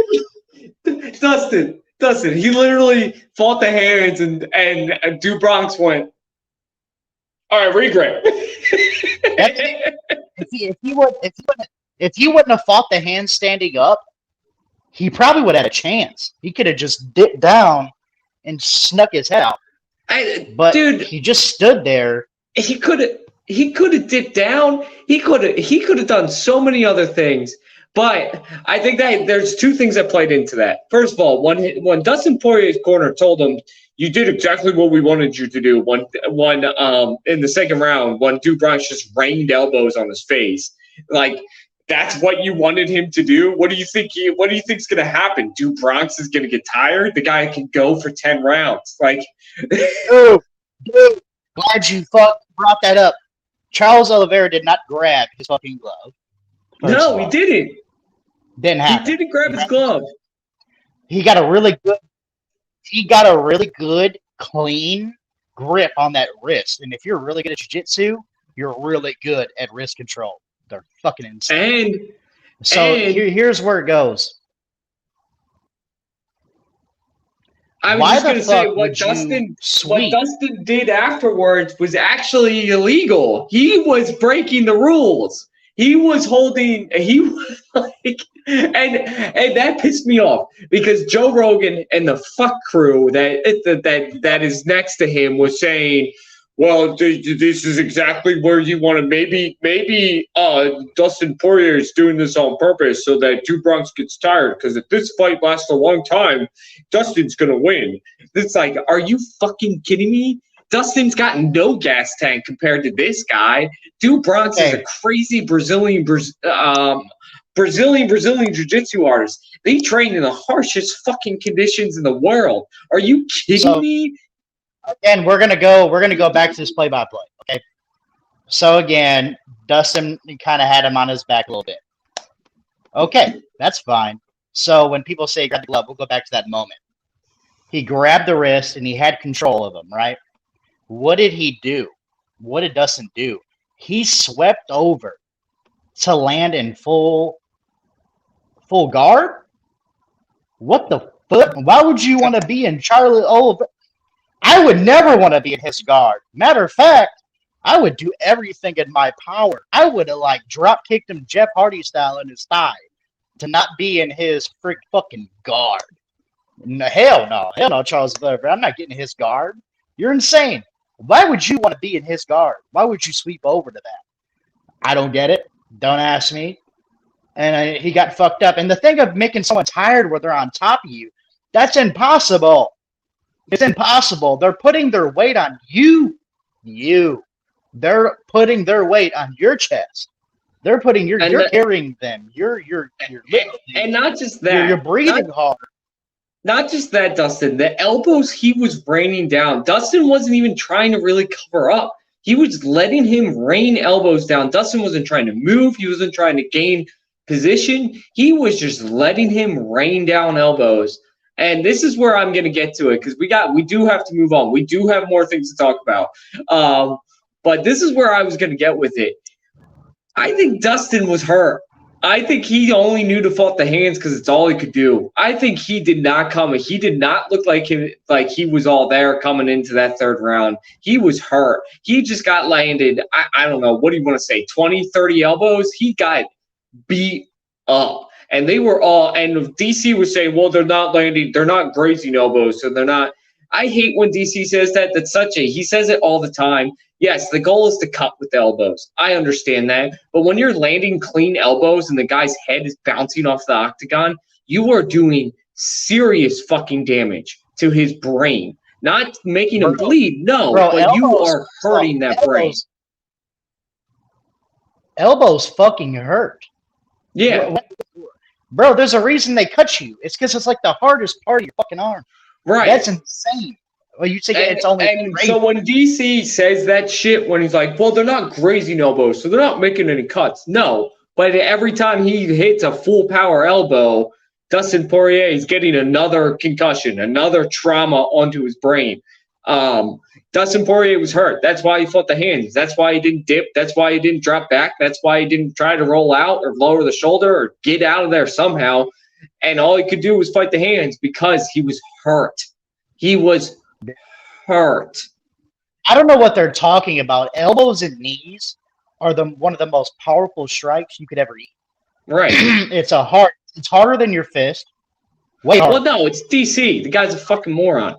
Dustin, he literally fought the hands and Do Bronx went, all right, regret. If he wouldn't have fought the hands standing up, he probably would have had a chance. He could have just dipped down and snuck his head out. But dude, he just stood there. He could have dipped down. He could have done so many other things. But I think that there's two things that played into that. First of all, when Dustin Poirier's corner told him you did exactly what we wanted you to do. One in the second round, when Duke Bronx just rained elbows on his face. Like, that's what you wanted him to do? What do you think think's going to happen? Duke Bronx is going to get tired? The guy can go for 10 rounds. Like, dude, glad you brought that up. Charles Oliveira did not grab his fucking glove. No, he didn't. Didn't happen. He didn't grab his glove. He got a really good, clean grip on that wrist. And if you're really good at jiu-jitsu, you're really good at wrist control. They're fucking insane. Here's where it goes. I was just going to say what Dustin did afterwards was actually illegal. He was breaking the rules. He was like, and that pissed me off because Joe Rogan and the fuck crew that is next to him was saying, well, this is exactly where you want to. Maybe Dustin Poirier is doing this on purpose so that Duke Bronx gets tired, because if this fight lasts a long time, Dustin's going to win. It's like, are you fucking kidding me? Dustin's got no gas tank compared to this guy. Duke Bronx is a crazy Brazilian jiu-jitsu artist. They train in the harshest fucking conditions in the world. Are you kidding me? Again, we're gonna go back to this play-by-play. Okay. So again, Dustin kind of had him on his back a little bit. Okay, that's fine. So when people say grab the glove, we'll go back to that moment. He grabbed the wrist and he had control of him, right? What did he do? What did Dustin do? He swept over to land in full guard? What the fuck? Why would you want to be in Charlie Oliver? I would never want to be in his guard. Matter of fact, I would do everything in my power. I would have drop kicked him Jeff Hardy style in his thigh to not be in his fucking guard. No, hell no, Charles Oliver. I'm not getting in his guard. You're insane. Why would you want to be in his guard? Why would you sweep over to that? I don't get it. Don't ask me. And he got fucked up. And the thing of making someone tired where they're on top of you, that's impossible. It's impossible. They're putting their weight on you. They're putting their weight on your chest. They're putting you're carrying them. You're lifting. And not just that. You're breathing hard. Not just that, Dustin. The elbows he was raining down. Dustin wasn't even trying to really cover up. He was letting him rain elbows down. Dustin wasn't trying to move. He wasn't trying to gain position. He was just letting him rain down elbows. And this is where I'm going to get to it, because we do have to move on. We do have more things to talk about. But this is where I was going to get with it. I think Dustin was hurt. I think he only knew to fault the hands because it's all he could do. I think he did not come. He did not look like he was all there coming into that third round. He was hurt. He just got landed, I don't know, what do you want to say, 20, 30 elbows? He got beat up. And they were all, and DC was saying, well, they're not landing, they're not grazing elbows, so they're not. I hate when DC says that. He says it all the time. Yes, the goal is to cut with the elbows. I understand that. But when you're landing clean elbows and the guy's head is bouncing off the octagon, you are doing serious fucking damage to his brain. Not making him bleed, but you are hurting that brain. Elbows fucking hurt. Yeah. Bro, there's a reason they cut you. It's because it's like the hardest part of your fucking arm. Right. That's insane. Well, you say it's only. And so when DC says that shit, when he's like, well, they're not grazing elbows, so they're not making any cuts. No, but every time he hits a full power elbow, Dustin Poirier is getting another concussion, another trauma onto his brain. Dustin Poirier was hurt. That's why he fought the hands. That's why he didn't dip. That's why he didn't drop back. That's why he didn't try to roll out or lower the shoulder or get out of there somehow. And all he could do was fight the hands because he was hurt. He was hurt. I don't know what they're talking about. Elbows and knees are one of the most powerful strikes you could ever eat. Right. It's harder than your fist. Way harder. Well, no, it's DC. The guy's a fucking moron.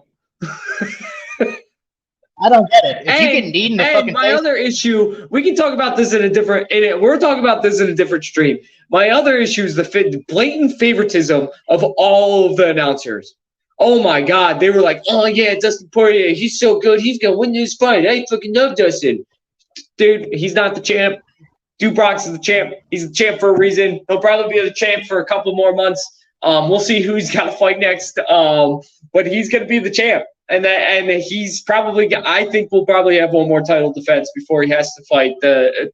I don't get it. If you get kneed in the fucking my face, other issue, we can talk about this we're talking about this in a different stream. My other issue is the blatant favoritism of all of the announcers. Oh my God, they were like, oh yeah, Dustin Poirier, he's so good, he's gonna win this fight. I fucking love Dustin. Dude, he's not the champ. Stu Brock's the champ. He's the champ for a reason. He'll probably be the champ for a couple more months. We'll see who he's got to fight next. But he's going to be the champ, and he's probably. I think we'll probably have one more title defense before he has to fight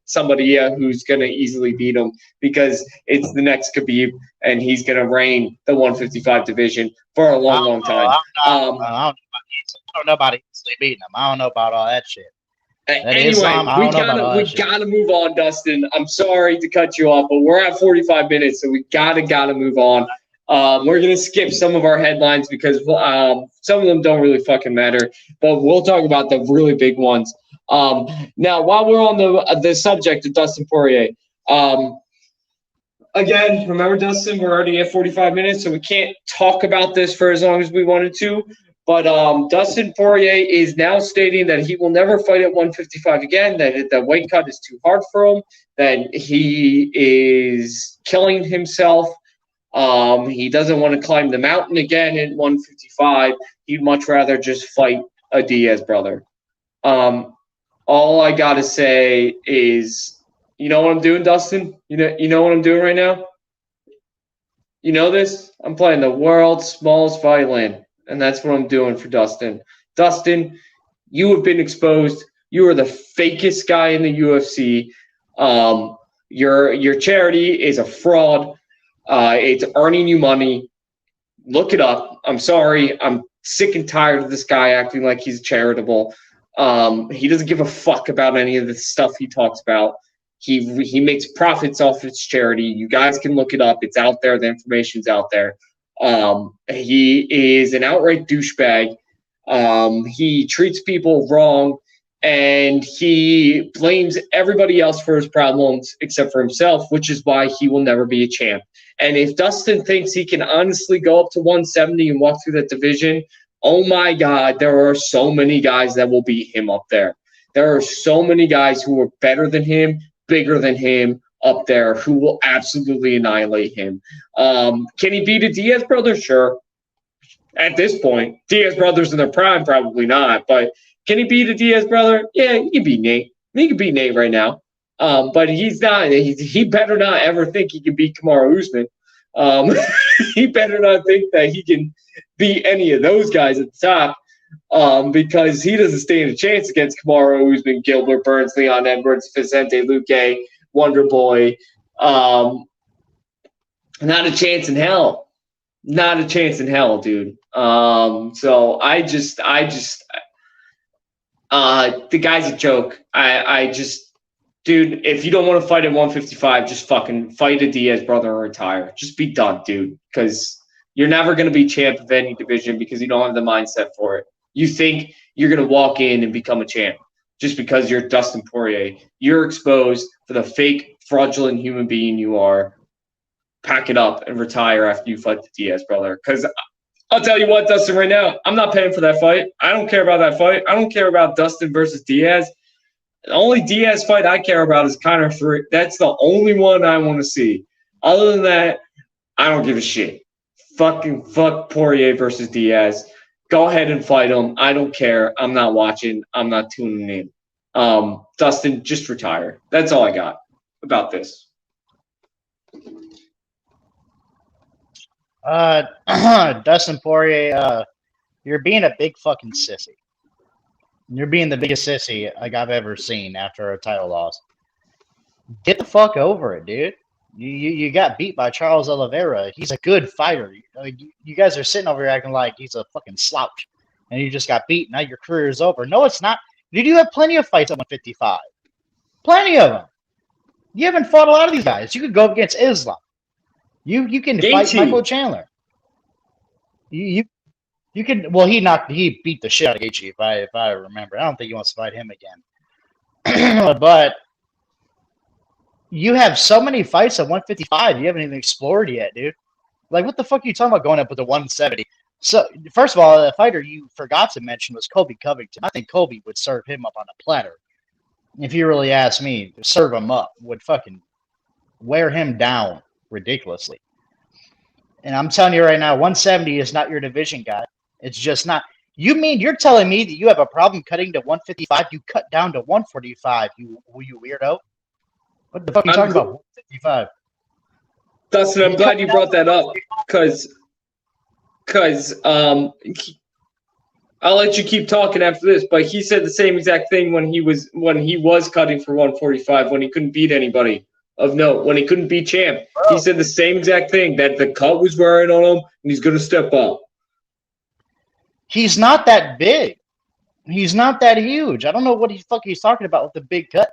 somebody who's going to easily beat him, because it's the next Khabib, and he's going to reign the 155 division for a long time. I don't know about easily beating him. I don't know about all that shit. Anyway, we gotta move on, Dustin. I'm sorry to cut you off, but we're at 45 minutes, so we gotta move on. We're gonna skip some of our headlines because some of them don't really fucking matter, but we'll talk about the really big ones. Now, while we're on the subject of Dustin Poirier, again, remember, Dustin, we're already at 45 minutes, so we can't talk about this for as long as we wanted to. But Dustin Poirier is now stating that he will never fight at 155 again, that the weight cut is too hard for him, that he is killing himself. He doesn't want to climb the mountain again at 155. He'd much rather just fight a Diaz brother. All I got to say is, you know what I'm doing, Dustin? You know what I'm doing right now? You know this? I'm playing the world's smallest violin. And that's what I'm doing for Dustin. Dustin, you have been exposed. You are the fakest guy in the UFC. Your charity is a fraud. It's earning you money. Look it up. I'm sorry. I'm sick and tired of this guy acting like he's charitable. He doesn't give a fuck about any of the stuff he talks about. He makes profits off his charity. You guys can look it up. It's out there. The information's out there. He is an outright douchebag. He treats people wrong, and he blames everybody else for his problems except for himself, which is why he will never be a champ. And if Dustin thinks he can honestly go up to 170 and walk through that division, oh my God, there are so many guys that will beat him up there. There are so many guys who are better than him, bigger than him, up there, who will absolutely annihilate him. Can he beat a Diaz brother? Sure. At this point, Diaz brothers in their prime, probably not. But can he beat a Diaz brother? Yeah, he can beat Nate. He can beat Nate right now. But he's not. He better not ever think he can beat Kamaru Usman. He better not think that he can beat any of those guys at the top. Because he doesn't stand a chance against Kamaru Usman, Gilbert Burns, Leon Edwards, Vicente Luque, Wonder Boy. Not a chance in hell. Not a chance in hell, dude. So I just the guy's a joke. Dude, if you don't want to fight at 155, just fucking fight a Diaz brother or retire. Just be done, dude. Because you're never going to be champ of any division because you don't have the mindset for it. You think you're going to walk in and become a champ just because you're Dustin Poirier. You're exposed for the fake, fraudulent human being you are. Pack it up and retire after you fight the Diaz brother. Because I'll tell you what, Dustin, right now, I'm not paying for that fight. I don't care about that fight. I don't care about Dustin versus Diaz. The only Diaz fight I care about is Conor Ferreira. That's the only one I want to see. Other than that, I don't give a shit. Fuck Poirier versus Diaz. Go ahead and fight him. I don't care. I'm not watching. I'm not tuning in. Dustin, just retire. That's all I got about this. Dustin Poirier, you're being a big fucking sissy. You're being the biggest sissy like I've ever seen after a title loss. Get the fuck over it, dude. You got beat by Charles Oliveira. He's a good fighter. You guys are sitting over here acting like he's a fucking slouch, and you just got beat. Now your career is over. No, it's not. Dude, you have plenty of fights at 155. Plenty of them. You haven't fought a lot of these guys. You could go up against Islam. You can fight Michael Chandler. You can. Well, he beat the shit out of Gaethje if I remember. I don't think he wants to fight him again. But you have so many fights at 155 you haven't even explored yet, dude. Like, what the fuck are you talking about going up with the 170? So, first of all, the fighter you forgot to mention was Colby Covington. I think Colby would serve him up on a platter. If you really ask me, serve him up would fucking wear him down ridiculously. And I'm telling you right now, 170 is not your division guy. It's just not. You mean you're telling me that you have a problem cutting to 155? You cut down to 145. You weirdo. What the fuck are you talking about? 155. Dustin, I'm glad you brought that up because I'll let you keep talking after this. But he said the same exact thing when he was cutting for 145 when he couldn't beat anybody of note, when he couldn't beat Champ. He said the same exact thing, that the cut was wearing on him and he's going to step up. He's not that big. He's not that huge. I don't know what the fuck he's talking about with the big cut.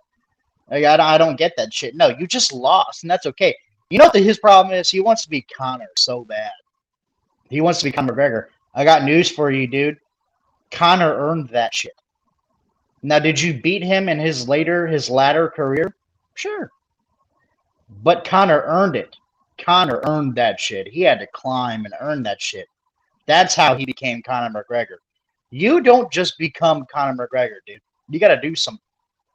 Like, I don't get that shit. No, you just lost, and that's okay. You know what his problem is? He wants to be Conor so bad. He wants to be Conor McGregor. I got news for you, dude. Conor earned that shit. Now, did you beat him in his latter career? Sure. But Conor earned it. Conor earned that shit. He had to climb and earn that shit. That's how he became Conor McGregor. You don't just become Conor McGregor, dude. You got to do some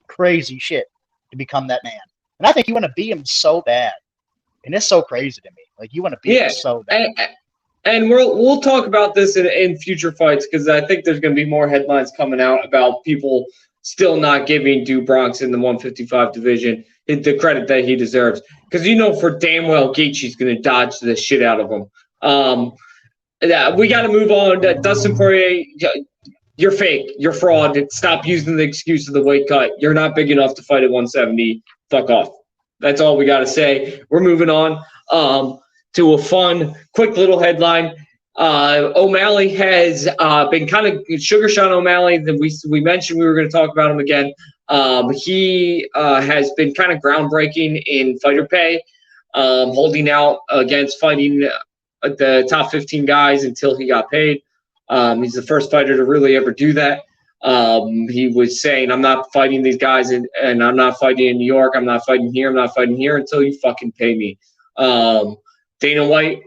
crazy shit to become that man. And I think you want to be him so bad. And it's so crazy to me. Like, you want to be him so bad. And we'll talk about this in future fights because I think there's going to be more headlines coming out about people still not giving Do Bronx in the 155 division the credit that he deserves. Because you know for damn well Gaethje's going to dodge the shit out of him. We got to move on. Dustin Poirier, you're fake. You're fraud. Stop using the excuse of the weight cut. You're not big enough to fight at 170. Fuck off. That's all we got to say. We're moving on to a fun, quick little headline. O'Malley has been kind of Sugar Sean O'Malley. That we mentioned we were going to talk about him again. He has been kind of groundbreaking in fighter pay, holding out against fighting the top 15 guys until he got paid. He's the first fighter to really ever do that. He was saying, I'm not fighting these guys and I'm not fighting in New York. I'm not fighting here. I'm not fighting here until you fucking pay me. Dana White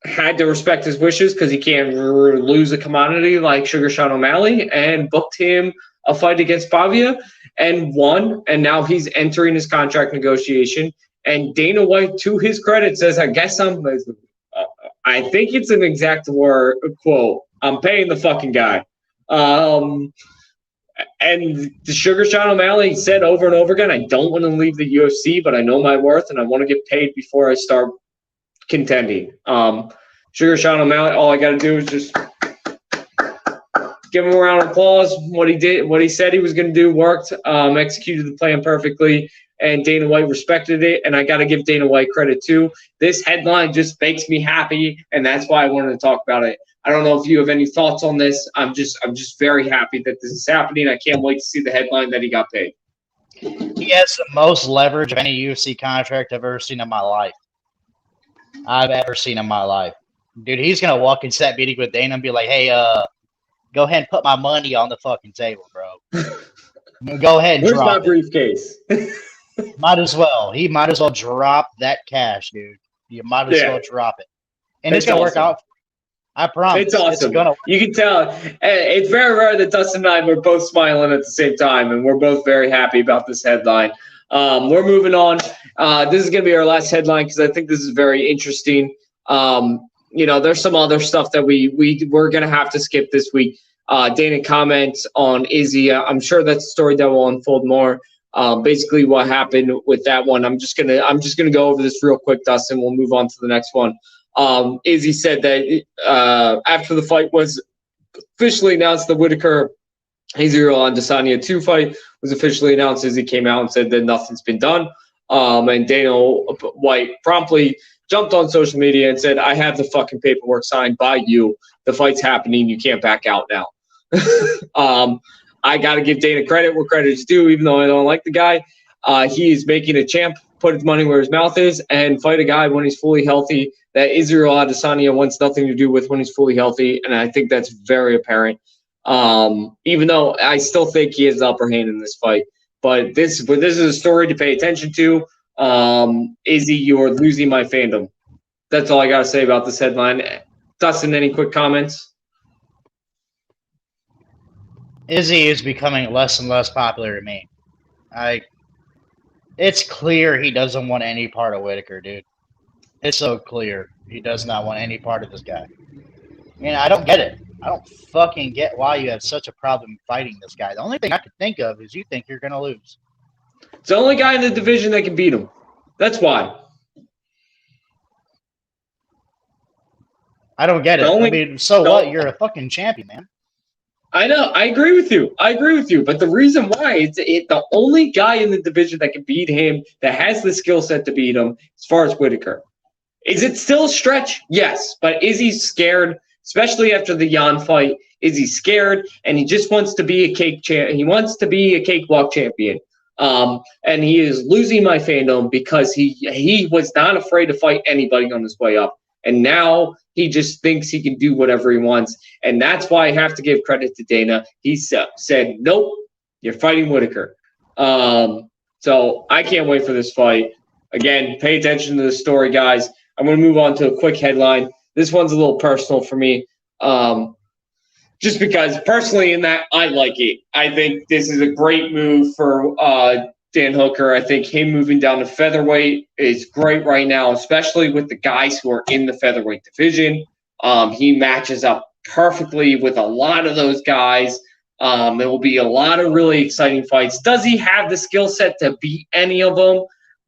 had to respect his wishes because he can't lose a commodity like Sugar Sean O'Malley, and booked him a fight against Pavia and won. And now he's entering his contract negotiation. And Dana White, to his credit, says, I think it's an exact quote, I'm paying the fucking guy. And the Sugar Sean O'Malley said over and over again, I don't want to leave the UFC, but I know my worth and I want to get paid before I start contending. Sugar Sean O'Malley, all I got to do is just give him a round of applause. What he did, what he said he was going to do worked, executed the plan perfectly, and Dana White respected it, and I got to give Dana White credit too. This headline just makes me happy, and that's why I wanted to talk about it. I don't know if you have any thoughts on this. I'm just very happy that this is happening. I can't wait to see the headline that he got paid. He has the most leverage of any UFC contract I've ever seen in my life. Dude, he's going to walk into that meeting with Dana and be like, hey, go ahead and put my money on the fucking table, bro. Go ahead and Where's drop my it. briefcase? Might as well. He might as well drop that cash, dude. You might as well drop it. And it's going to work out. I promise. It's awesome. You can tell. It's very rare that Dustin and I were both smiling at the same time, and we're both very happy about this headline. We're moving on. This is going to be our last headline because I think this is very interesting. There's some other stuff that we're going to have to skip this week. Dana comments on Izzy. I'm sure that's a story that will unfold more. Basically, what happened with that one. I'm just gonna go over this real quick, Dustin. We'll move on to the next one. Izzy said that after the fight was officially announced, the Whitaker Israel Adesanya 2 fight was officially announced. Izzy came out and said that nothing's been done. And Dana White promptly jumped on social media and said, I have the fucking paperwork signed by you. The fight's happening. You can't back out now. I got to give Dana credit where credit is due, even though I don't like the guy. He is making a champ put his money where his mouth is and fight a guy when he's fully healthy that Israel Adesanya wants nothing to do with when he's fully healthy. And I think that's very apparent. Even though I still think he has the upper hand in this fight. But this is a story to pay attention to. Izzy, you're losing my fandom. That's all I got to say about this headline. Dustin, any quick comments? Izzy is becoming less and less popular to me. It's clear he doesn't want any part of Whitaker, dude. It's so clear he does not want any part of this guy. I don't get it. I don't fucking get why you have such a problem fighting this guy. The only thing I can think of is you think you're going to lose. It's the only guy in the division that can beat him. That's why. I don't get it. What? You're a fucking champion, man. I know. I agree with you. But the reason why the only guy in the division that can beat him, that has the skill set to beat him, as far as Whitaker. Is it still a stretch? Yes. But is he scared, especially after the Jan fight? Is he scared? And he just wants to be a he wants to be a cakewalk champion. And he is losing my fandom because he was not afraid to fight anybody on his way up. And now he just thinks he can do whatever he wants. And that's why I have to give credit to Dana. He said, nope, you're fighting Whitaker. So I can't wait for this fight. Again, pay attention to the story, guys. I'm going to move on to a quick headline. This one's a little personal for me. Just because personally in that I like it. I think this is a great move for Dan Hooker. I think him moving down to featherweight is great right now, especially with the guys who are in the featherweight division. He matches up perfectly with a lot of those guys. There will be a lot of really exciting fights. Does he have the skill set to beat any of them?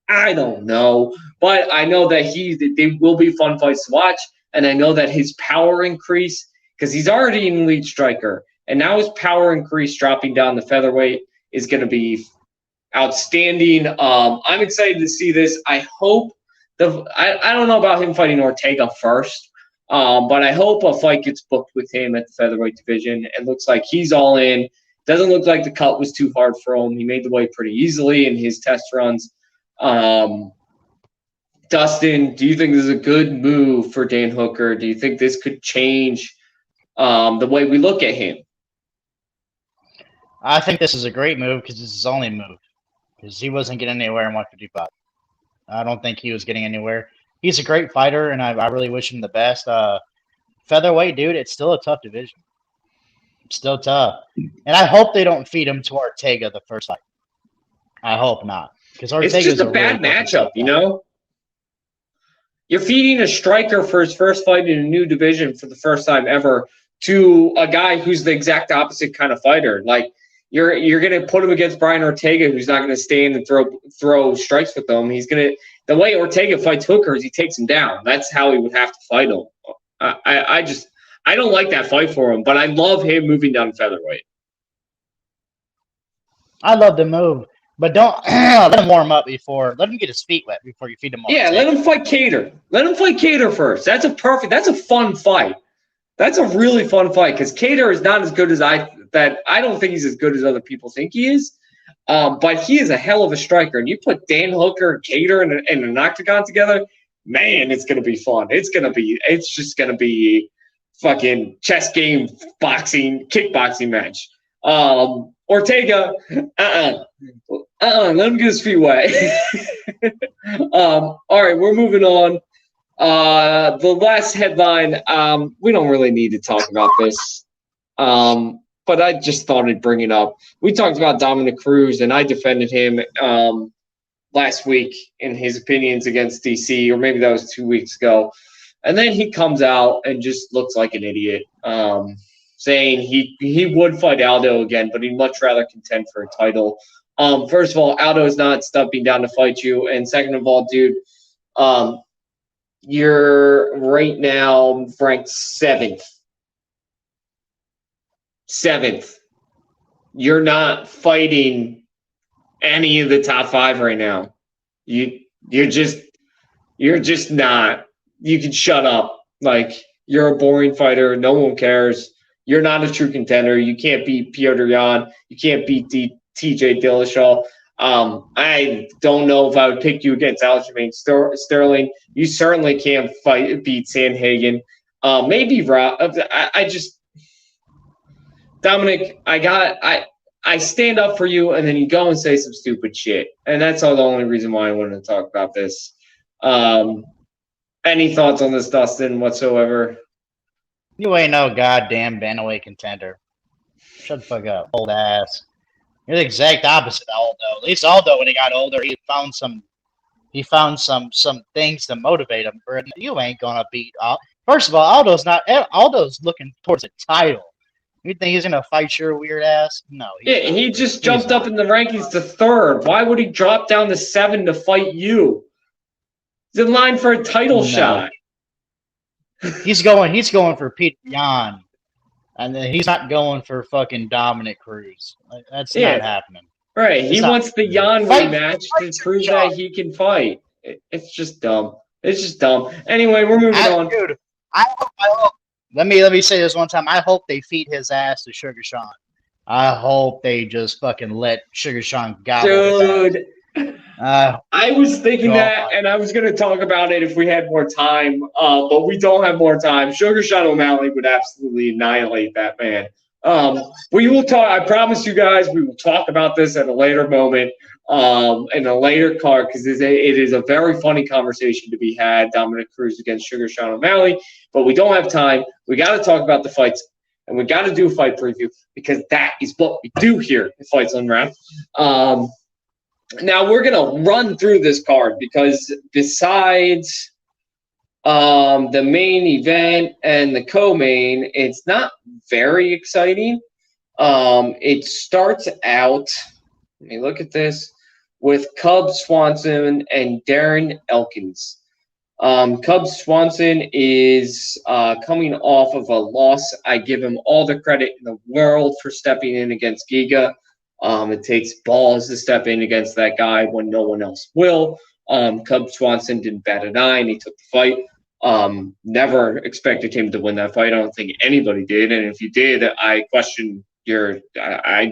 I don't know. But I know that they will be fun fights to watch. And I know that his power increase, because he's already an elite striker, and now his power increase dropping down the featherweight is going to be outstanding. I'm excited to see this. I hope I don't know about him fighting Ortega first, but I hope a fight gets booked with him at the featherweight division. It looks like he's all in. Doesn't look like the cut was too hard for him. He made the weight pretty easily in his test runs. Dustin, do you think this is a good move for Dan Hooker? Do you think this could change the way we look at him? I think this is a great move because it's his only move. Because he wasn't getting anywhere in 155. I don't think he was getting anywhere. He's a great fighter, and I really wish him the best. Featherweight, dude, it's still a tough division. It's still tough. And I hope they don't feed him to Ortega the first fight. I hope not. Because Ortega it's just a bad matchup, you know? You're feeding a striker for his first fight in a new division for the first time ever to a guy who's the exact opposite kind of fighter. Like, you're going to put him against Brian Ortega, who's not going to stand and throw strikes with him. He's going to – the way Ortega fights Hooker is he takes him down. That's how he would have to fight him. I don't like that fight for him, but I love him moving down to featherweight. I love the move. But don't let him warm up let him get his feet wet before you feed him. Yeah, let him fight Cater. Let him fight Cater first. That's a fun fight. That's a really fun fight because Cater is not as good as I don't think he's as good as other people think he is. But he is a hell of a striker. And you put Dan Hooker and Cater in an octagon together, man, it's going to be fun. It's just going to be fucking chess game, kickboxing match. Ortega, let him get his feet wet. All right, we're moving on. The last headline, we don't really need to talk about this, but I just thought I'd bring it up. We talked about Dominic Cruz, and I defended him last week in his opinions against DC, or maybe that was 2 weeks ago. And then he comes out and just looks like an idiot. Saying he would fight Aldo again, but he'd much rather contend for a title. First of all, Aldo is not stepping down to fight you. And second of all, dude, you're right now ranked 7th. 7th. You're not fighting any of the top 5 right now. You're just not. You can shut up. Like, you're a boring fighter. No one cares. You're not a true contender. You can't beat Petr Yan. You can't beat TJ Dillashaw. I don't know if I would pick you against Aljamain Sterling. You certainly can't beat Sandhagen. Maybe Rob. Dominic, I stand up for you, and then you go and say some stupid shit. And that's the only reason why I wanted to talk about this. Any thoughts on this, Dustin, whatsoever? You ain't no goddamn bantamweight contender. Shut the fuck up, old ass. You're the exact opposite of Aldo. At least Aldo, when he got older, he he found some things to motivate him. Or you ain't gonna beat Aldo. First of all, Aldo's looking towards a title. You think he's gonna fight your weird ass? No. Yeah, he just jumped up in the rankings to 3rd. Why would he drop down to 7 to fight you? He's in line for a title shot. He's going for Peter Yan, and then he's not going for fucking Dominic Cruz. That's not happening. Right, he wants the Yan rematch to prove that he can fight. It's just dumb. It's just dumb. Anyway, we're moving on. Dude, I hope. Let me say this one time. I hope they feed his ass to Sugar Sean. I hope they just fucking let Sugar Sean gobble. Dude, I was thinking that, and I was going to talk about it if we had more time, but we don't have more time. Sugar Sean O'Malley would absolutely annihilate that man. We will talk. I promise you guys, we will talk about this at a later moment, in a later card, because it is a very funny conversation to be had. Dominic Cruz against Sugar Sean O'Malley, but we don't have time. We got to talk about the fights, and we got to do a fight preview because that is what we do here at Fights Unwrapped. Now we're gonna run through this card because besides the main event and the co-main, it's not very exciting. It starts out, let me look at this, with Cub Swanson and Darren Elkins. Cub Swanson is coming off of a loss. I give him all the credit in the world for stepping in against Giga. It takes balls to step in against that guy when no one else will. Cub Swanson didn't bat an eye, and he took the fight. Never expected him to win that fight. I don't think anybody did. And if you did, I question your. I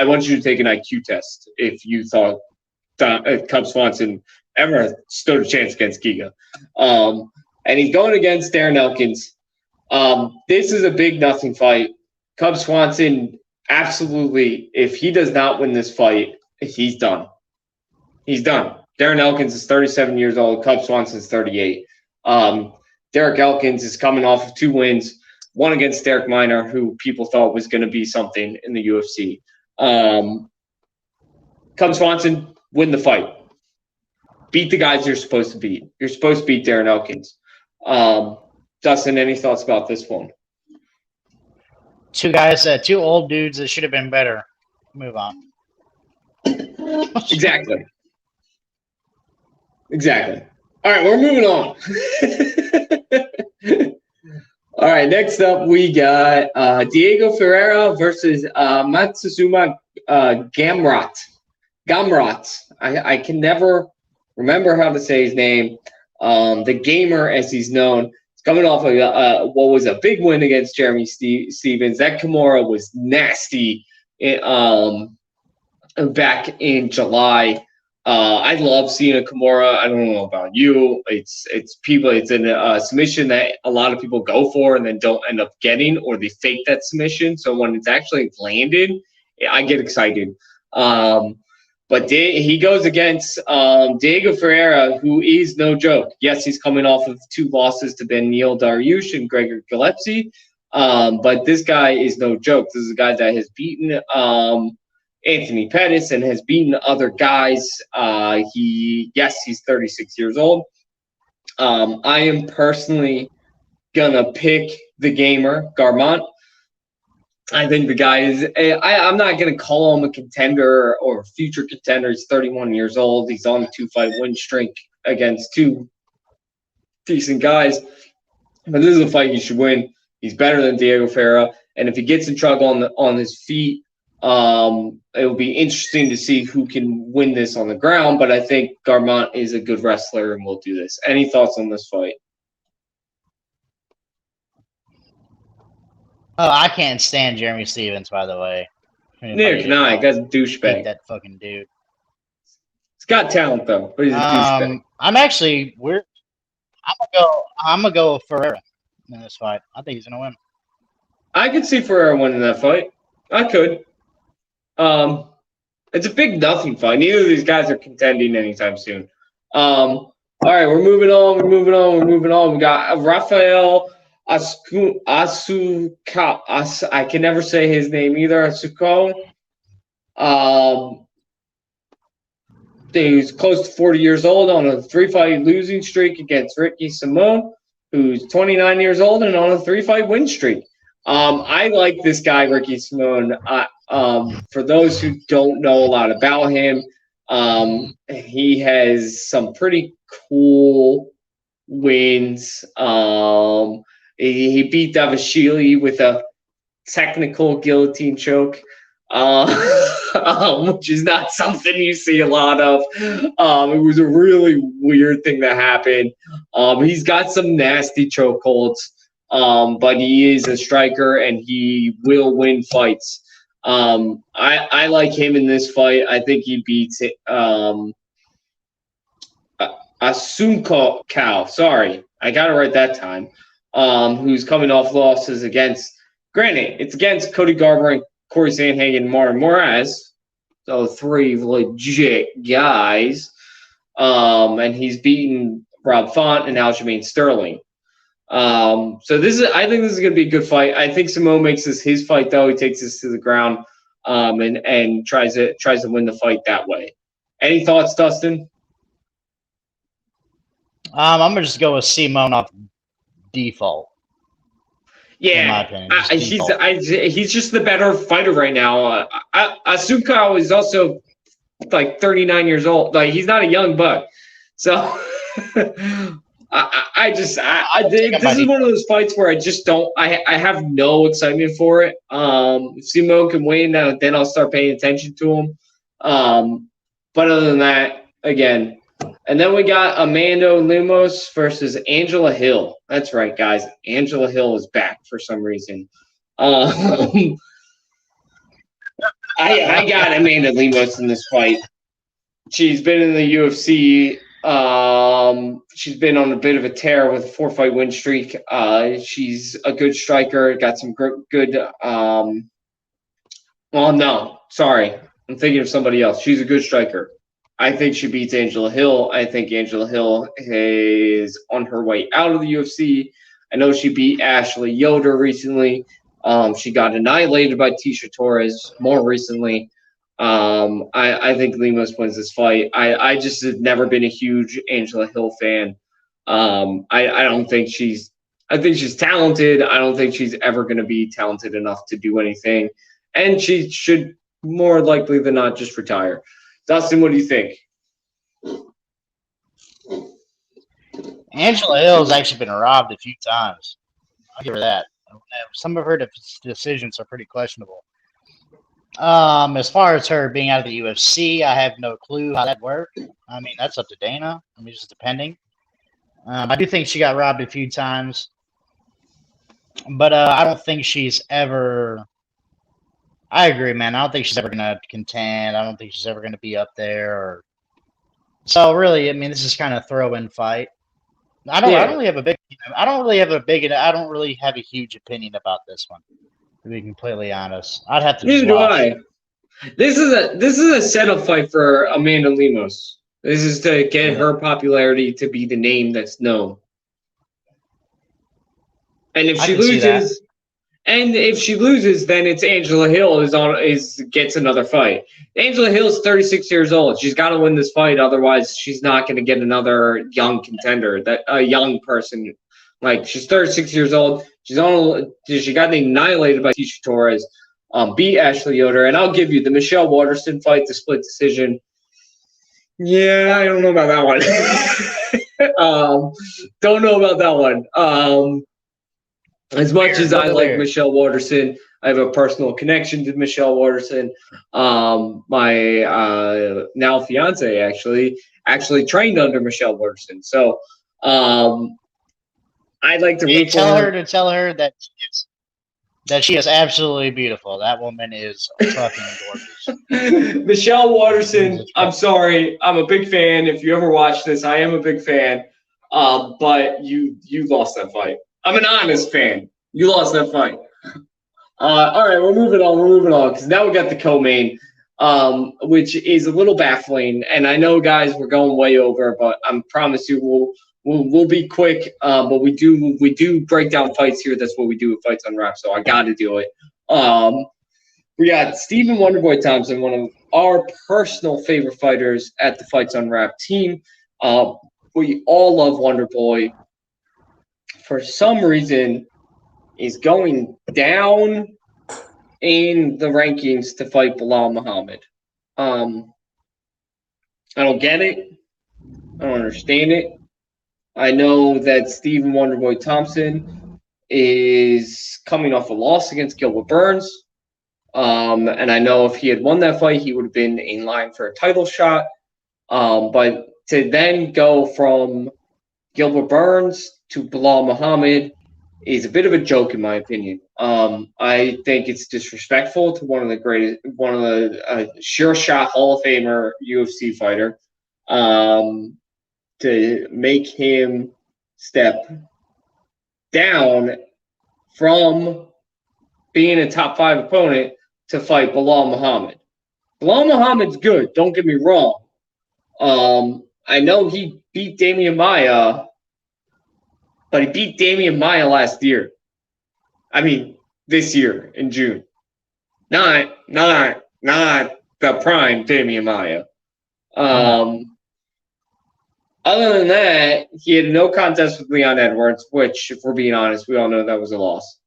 want you to take an IQ test if you thought Cub Swanson ever stood a chance against Giga. And he's going against Darren Elkins. This is a big nothing fight. Cub Swanson, absolutely, if he does not win this fight, he's done. He's done. Darren Elkins is 37 years old. Cub Swanson is 38. Derek Elkins is coming off of 2 wins, one against Derek Minor, who people thought was going to be something in the UFC. Cub Swanson, win the fight. Beat the guys you're supposed to beat. You're supposed to beat Darren Elkins. Dustin, any thoughts about this one? 2 guys, 2 old dudes that should have been better. Move on. Exactly. All right, we're moving on. All right, next up we got Diego Ferreira versus Matsuzuma Gamrot. I can never remember how to say his name. The Gamer, as he's known, is coming off of what was a big win against Jeremy Stevens. That Kimura was nasty back in July. I love seeing a Kimura. I don't know about you. It's a submission that a lot of people go for and then don't end up getting, or they fake that submission. So when it's actually landed, I get excited. But he goes against Diego Ferreira, who is no joke. Yes, he's coming off of 2 losses to Neal Dariush and Gregor Gillespie. But this guy is no joke. This is a guy that has beaten Anthony Pettis and has beaten other guys. He's 36 years old. I am personally gonna pick the Gamer, Garmont. I think the guy is. I'm not gonna call him a contender or a future contender. He's 31 years old. He's on a 2-fight win streak against 2 decent guys. But this is a fight he should win. He's better than Diego Ferreira, and if he gets in trouble on his feet, it will be interesting to see who can win this on the ground, but I think Garmont is a good wrestler and will do this. Any thoughts on this fight? Oh, I can't stand Jeremy Stevens, by the way. Neither can I. Guy's a douchebag. That fucking dude. He's got talent though, but he's a douchebag. I'm gonna go with Ferreira in this fight. I think he's gonna win. I could see Ferreira winning that fight. I could. It's a big nothing fight. Neither of these guys are contending anytime soon. All right, we're moving on. We got Rafael Asuka. I can never say his name either. Asuko. who's close to 40 years old on a 3-fight losing streak against Ricky Simone, who's 29 years old and on a 3-fight win streak. I like this guy, Ricky Simone. For those who don't know a lot about him, he has some pretty cool wins. He beat Davashili with a technical guillotine choke, which is not something you see a lot of. It was a really weird thing that happened. He's got some nasty chokeholds, but he is a striker and he will win fights. I like him in this fight. I think he beats Assunção. Sorry, I got it right that time. Who's coming off losses against, granted, it's against Cody Garbrandt and Corey Sandhagen and Martin Moraes. So 3 legit guys. And he's beaten Rob Font and Aljamain Sterling. So I think this is going to be a good fight. I think Simone makes this his fight, though. He takes this to the ground and tries to win the fight that way. Any thoughts, Dustin? I'm gonna just go with Simone off default. Yeah, in my opinion, he's just the better fighter right now. Assunção is also like 39 years old. Like, he's not a young buck. So this is one of those fights where I just don't. I have no excitement for it. If Simone can win, then I'll start paying attention to him. But other than that, again. And then we got Amanda Lumos versus Angela Hill. That's right, guys. Angela Hill is back for some reason. I got Amanda Lumos in this fight. She's been in the UFC. She's been on a bit of a tear with a 4-fight win streak. She's a good striker. Got some good. Well, no, sorry. I'm thinking of somebody else. She's a good striker. I think she beats Angela Hill. I think Angela Hill is on her way out of the UFC. I know she beat Ashley Yoder recently. She got annihilated by Tisha Torres more recently. I think Lumos wins this fight. I just have never been a huge Angela Hill fan. I don't think she's – I think she's talented. I don't think she's ever going to be talented enough to do anything. And she should more likely than not just retire. Dustin, what do you think? Angela Hill has actually been robbed a few times. I'll give her that. Some of her decisions are pretty questionable. As far as her being out of the UFC, I have no clue how that worked. I mean, that's up to Dana. I mean, just depending. I do think she got robbed a few times. But I don't think she's ever... I agree, man. I don't think she's ever going to contend. I don't think she's ever going to be up there. So really, I mean, this is kind of a throw-in fight. I don't really have a huge opinion about this one, to be completely honest. I'd have to. Neither do I. This is a setup fight for Amanda Lumos. This is to get her popularity to be the name that's known. And if she loses. And if she loses, then it's Angela Hill gets another fight. Angela Hill is 36 years old. She's got to win this fight, otherwise she's not going to get another young contender. That a young person, like, she's 36 years old. She got annihilated by Tisha Torres. Beat Ashley Yoder, and I'll give you the Michelle Waterson fight, the split decision. Yeah, I don't know about that one. Don't know about that one. As much as I like Michelle Waterson, I have a personal connection to Michelle Waterson. My now fiance actually trained under Michelle Waterson. So I'd like to tell her that she is absolutely beautiful. That woman is fucking gorgeous. Michelle Waterson, I'm sorry. I'm a big fan. If you ever watch this, I am a big fan. But you lost that fight. I'm an honest fan. You lost that fight. All right, we're moving on because now we got the co-main, which is a little baffling. And I know, guys, we're going way over, but I promise you we'll be quick. But we do break down fights here. That's what we do with Fights on Wrap, so I got to do it. We got Stephen Wonderboy Thompson, one of our personal favorite fighters at the Fights Unwrapped team. We all love Wonderboy. For some reason, he's going down in the rankings to fight Bilal Muhammad. I don't get it. I don't understand it. I know that Stephen Wonderboy Thompson is coming off a loss against Gilbert Burns. And I know if he had won that fight, he would have been in line for a title shot. But to then go from Gilbert Burns to Bilal Muhammad is a bit of a joke, in my opinion. I think it's disrespectful to one of the sure shot Hall of Famer UFC fighter, to make him step down from being a top 5 opponent to fight Bilal Muhammad. Bilal Muhammad's good, don't get me wrong. I know he beat Damian Maia, but he beat Damian Maia last year. I mean, this year in June. Not the prime Damian Maia. Other than that, he had no contest with Leon Edwards, which, if we're being honest, we all know that was a loss.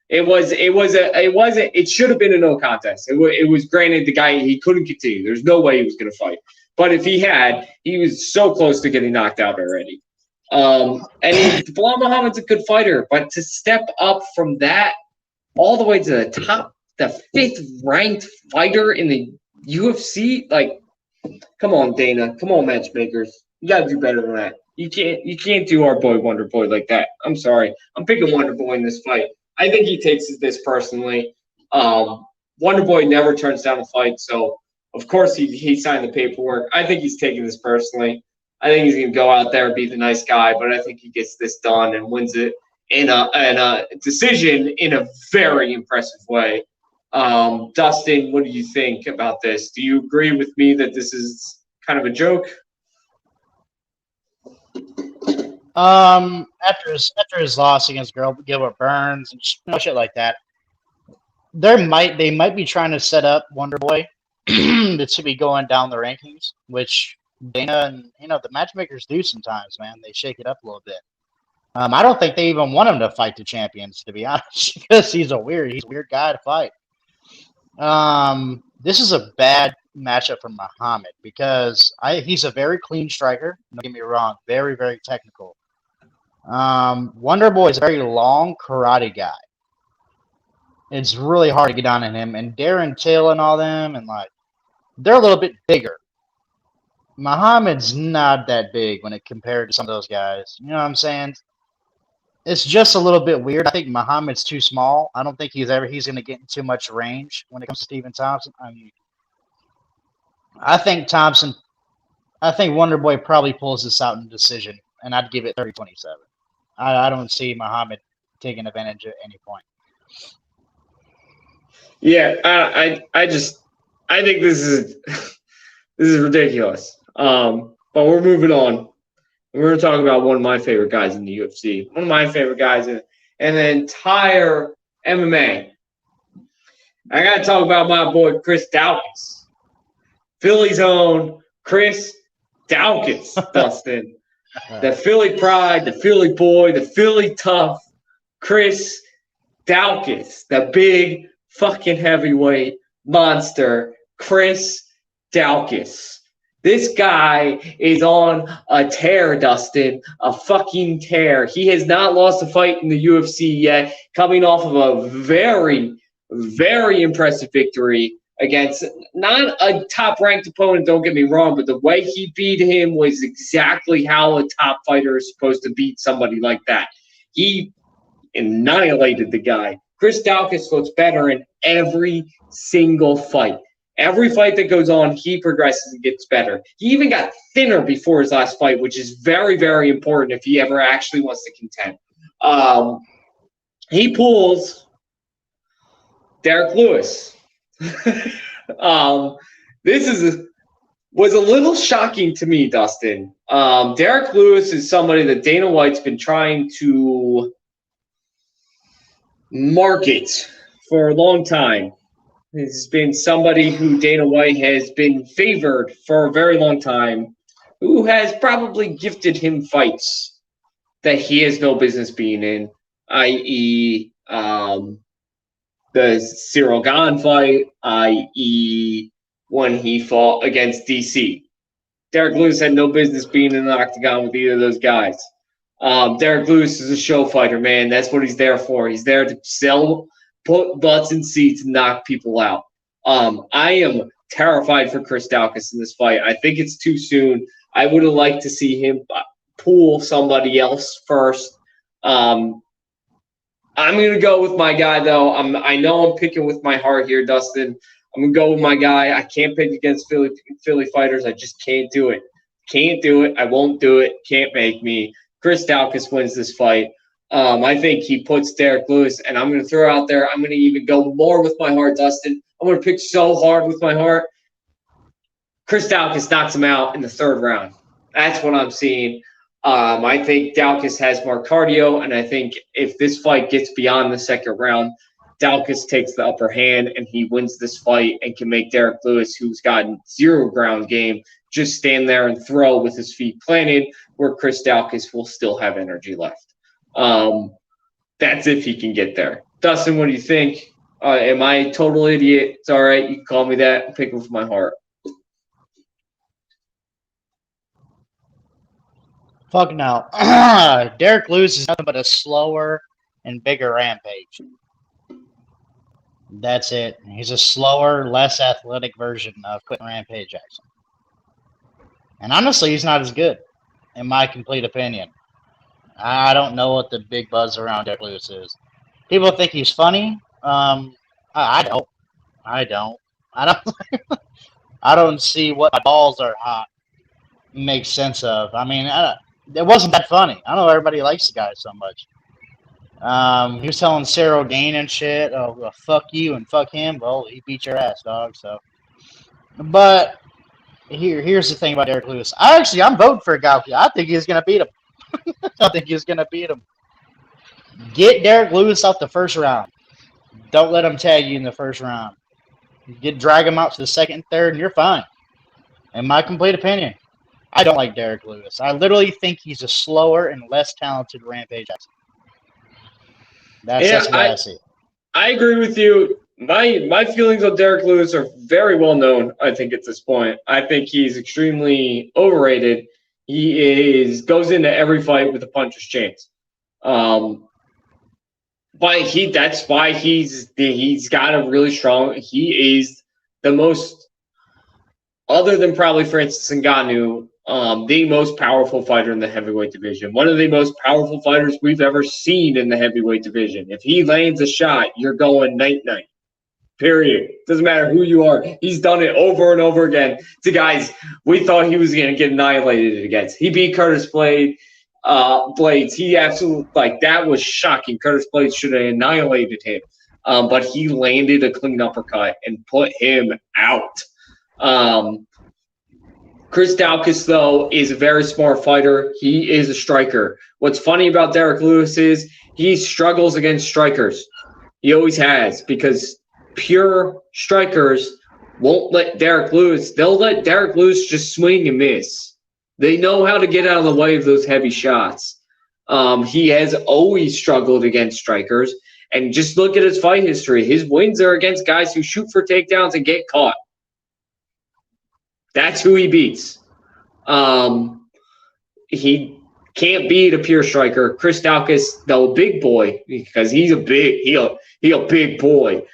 It should have been a no contest. It was granted the guy, he couldn't continue. There's no way he was going to fight. But if he had, he was so close to getting knocked out already. Bilal Muhammad's a good fighter, but to step up from that all the way to the 5th ranked fighter in the UFC, like, come on, Dana. Come on, matchmakers. You gotta do better than that. You can't do our boy Wonder Boy like that. I'm sorry. I'm picking Wonder Boy in this fight. I think he takes this personally. Wonder Boy never turns down a fight, so of course he signed the paperwork. I think he's taking this personally. I think he's gonna go out there and be the nice guy, but I think he gets this done and wins it in a decision in a very impressive way. Dustin, what do you think about this? Do you agree with me that this is kind of a joke? After his loss against Gilbert Burns and shit like that, they might be trying to set up Wonderboy to be going down the rankings, which Dana and the matchmakers do sometimes, man. They shake it up a little bit. I don't think they even want him to fight the champions, to be honest, because he's a weird guy to fight. This is a bad matchup for Muhammad because he's a very clean striker. Don't get me wrong, very, very technical. Wonderboy is a very long karate guy. It's really hard to get on in him. And Darren Till and all them, and they're a little bit bigger. Muhammad's not that big when it compared to some of those guys. You know what I'm saying? It's just a little bit weird. I think Muhammad's too small. I don't think he's going to get in too much range when it comes to Stephen Thompson. I think Wonderboy probably pulls this out in decision, and I'd give it 30-27. I don't see Muhammad taking advantage at any point. Yeah, I think this is ridiculous. But we're moving on. We're going to talk about one of my favorite guys in the UFC. One of my favorite guys in the entire MMA. I got to talk about my boy Chris Daukaus. Philly's own Chris Daukaus, Dustin. The Philly pride, the Philly boy, the Philly tough, Chris Daukaus. The big fucking heavyweight monster, Chris Daukaus. This guy is on a tear, Dustin, a fucking tear. He has not lost a fight in the UFC yet, coming off of a very, very impressive victory against not a top-ranked opponent, don't get me wrong, but the way he beat him was exactly how a top fighter is supposed to beat somebody like that. He annihilated the guy. Chris Daukaus looks better in every single fight. Every fight that goes on, he progresses and gets better. He even got thinner before his last fight, which is very, very important if he ever actually wants to contend. He pulls Derek Lewis. This was a little shocking to me, Dustin. Derek Lewis is somebody that Dana White's been trying to market for a long time. He's been somebody who Dana White has been favored for a very long time, who has probably gifted him fights that he has no business being in, i.e., the Cyril Gahn fight, i.e., when he fought against DC. Derek Lewis had no business being in the octagon with either of those guys. Derek Lewis is a show fighter, man. That's what he's there for. He's there to put butts in seats and knock people out. I am terrified for Chris Daukaus in this fight. I think it's too soon. I would have liked to see him pull somebody else first. I'm going to go with my guy, though. I know I'm picking with my heart here, Dustin. I'm going to go with my guy. I can't pick against Philly fighters. I just can't do it. Can't do it. I won't do it. Can't make me. Chris Daukaus wins this fight. I think he puts Derek Lewis, and I'm going to throw out there, I'm going to even go more with my heart, Dustin. I'm going to pick so hard with my heart. Chris Daukaus knocks him out in the third round. That's what I'm seeing. I think Daukaus has more cardio, and I think if this fight gets beyond the second round, Daukaus takes the upper hand, and he wins this fight and can make Derek Lewis, who's gotten zero ground game, just stand there and throw with his feet planted, where Chris Daukaus will still have energy left. That's if he can get there. Dustin, what do you think? Am I a total idiot? It's all right. You can call me that. I'm picking with my heart. Fuck no. Derek Lewis is nothing but a slower and bigger Rampage. That's it. He's a slower, less athletic version of Quentin Rampage Jackson. And honestly, he's not as good, in my complete opinion. I don't know what the big buzz around Derek Lewis is. People think he's funny. I don't. I don't. I don't see what my balls are hot makes sense of. I mean, it wasn't that funny. I don't know everybody likes the guy so much. He was telling Cyril Gane and shit, oh, well, fuck you and fuck him. Well, he beat your ass, dog. So, but here's the thing about Derek Lewis. I'm voting for Gauki. I think he's gonna beat him. I think he's gonna beat him. Get Derek Lewis out the first round. Don't let him tag you in the first round. Drag him out to the second and third, and you're fine. In my complete opinion, I don't like Derek Lewis. I literally think he's a slower and less talented Rampage Jackson. That's what I see. I agree with you. My feelings on Derek Lewis are very well known, I think, at this point. I think he's extremely overrated. He goes into every fight with a puncher's chance. But that's why he's got a really strong. He is the most, other than probably Francis Ngannou, the most powerful fighter in the heavyweight division. One of the most powerful fighters we've ever seen in the heavyweight division. If he lands a shot, you're going night-night. Period. Doesn't matter who you are. He's done it over and over again to guys we thought he was going to get annihilated against. He beat Curtis Blades. He absolutely, that was shocking. Curtis Blades should have annihilated him. But he landed a clean uppercut and put him out. Chris Daukaus, though, is a very smart fighter. He is a striker. What's funny about Derek Lewis is he struggles against strikers. He always has, because pure strikers won't let Derek Lewis. They'll let Derek Lewis just swing and miss. They know how to get out of the way of those heavy shots. He has always struggled against strikers. And just look at his fight history. His wins are against guys who shoot for takedowns and get caught. That's who he beats. He can't beat a pure striker. Chris Daukaus, though, a big boy, because he's a big boy.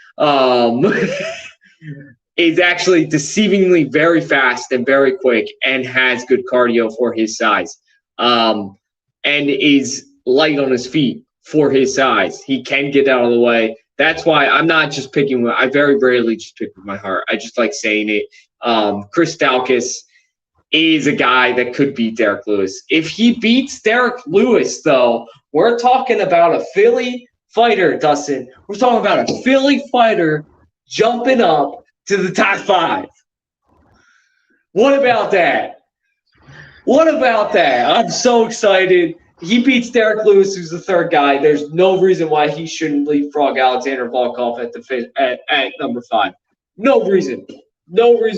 Is actually deceivingly very fast and very quick and has good cardio for his size. And is light on his feet for his size. He can get out of the way. That's why I'm not just picking. I very rarely just pick with my heart. I just like saying it. Chris Daukaus is a guy that could beat Derek Lewis. If he beats Derek Lewis, though, we're talking about a Philly fighter, Dustin. We're talking about a Philly fighter jumping up to the top 5. What about that? I'm so excited. he beats Derek Lewis, who's the third guy. There's no reason why he shouldn't leapfrog Alexander Volkov at number 5. No reason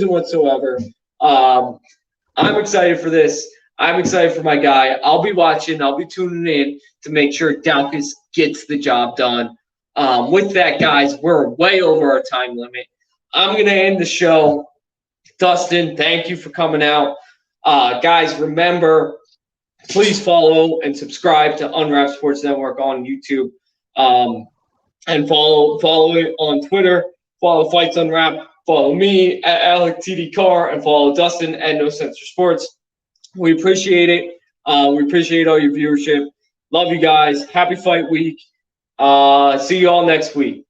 whatsoever. I'm excited for this. I'm excited for my guy. I'll be watching. I'll be tuning in to make sure Daukaus gets the job done. With that, guys, we're way over our time limit. I'm going to end the show. Dustin, thank you for coming out. Guys, remember, please follow and subscribe to Unwrapped Sports Network on YouTube. And follow it on Twitter. Follow Fights Unwrapped. Follow me at Alec TD Carr, and follow Dustin at No Censor Sports. We appreciate it. We appreciate all your viewership. Love you guys. Happy fight week. See you all next week.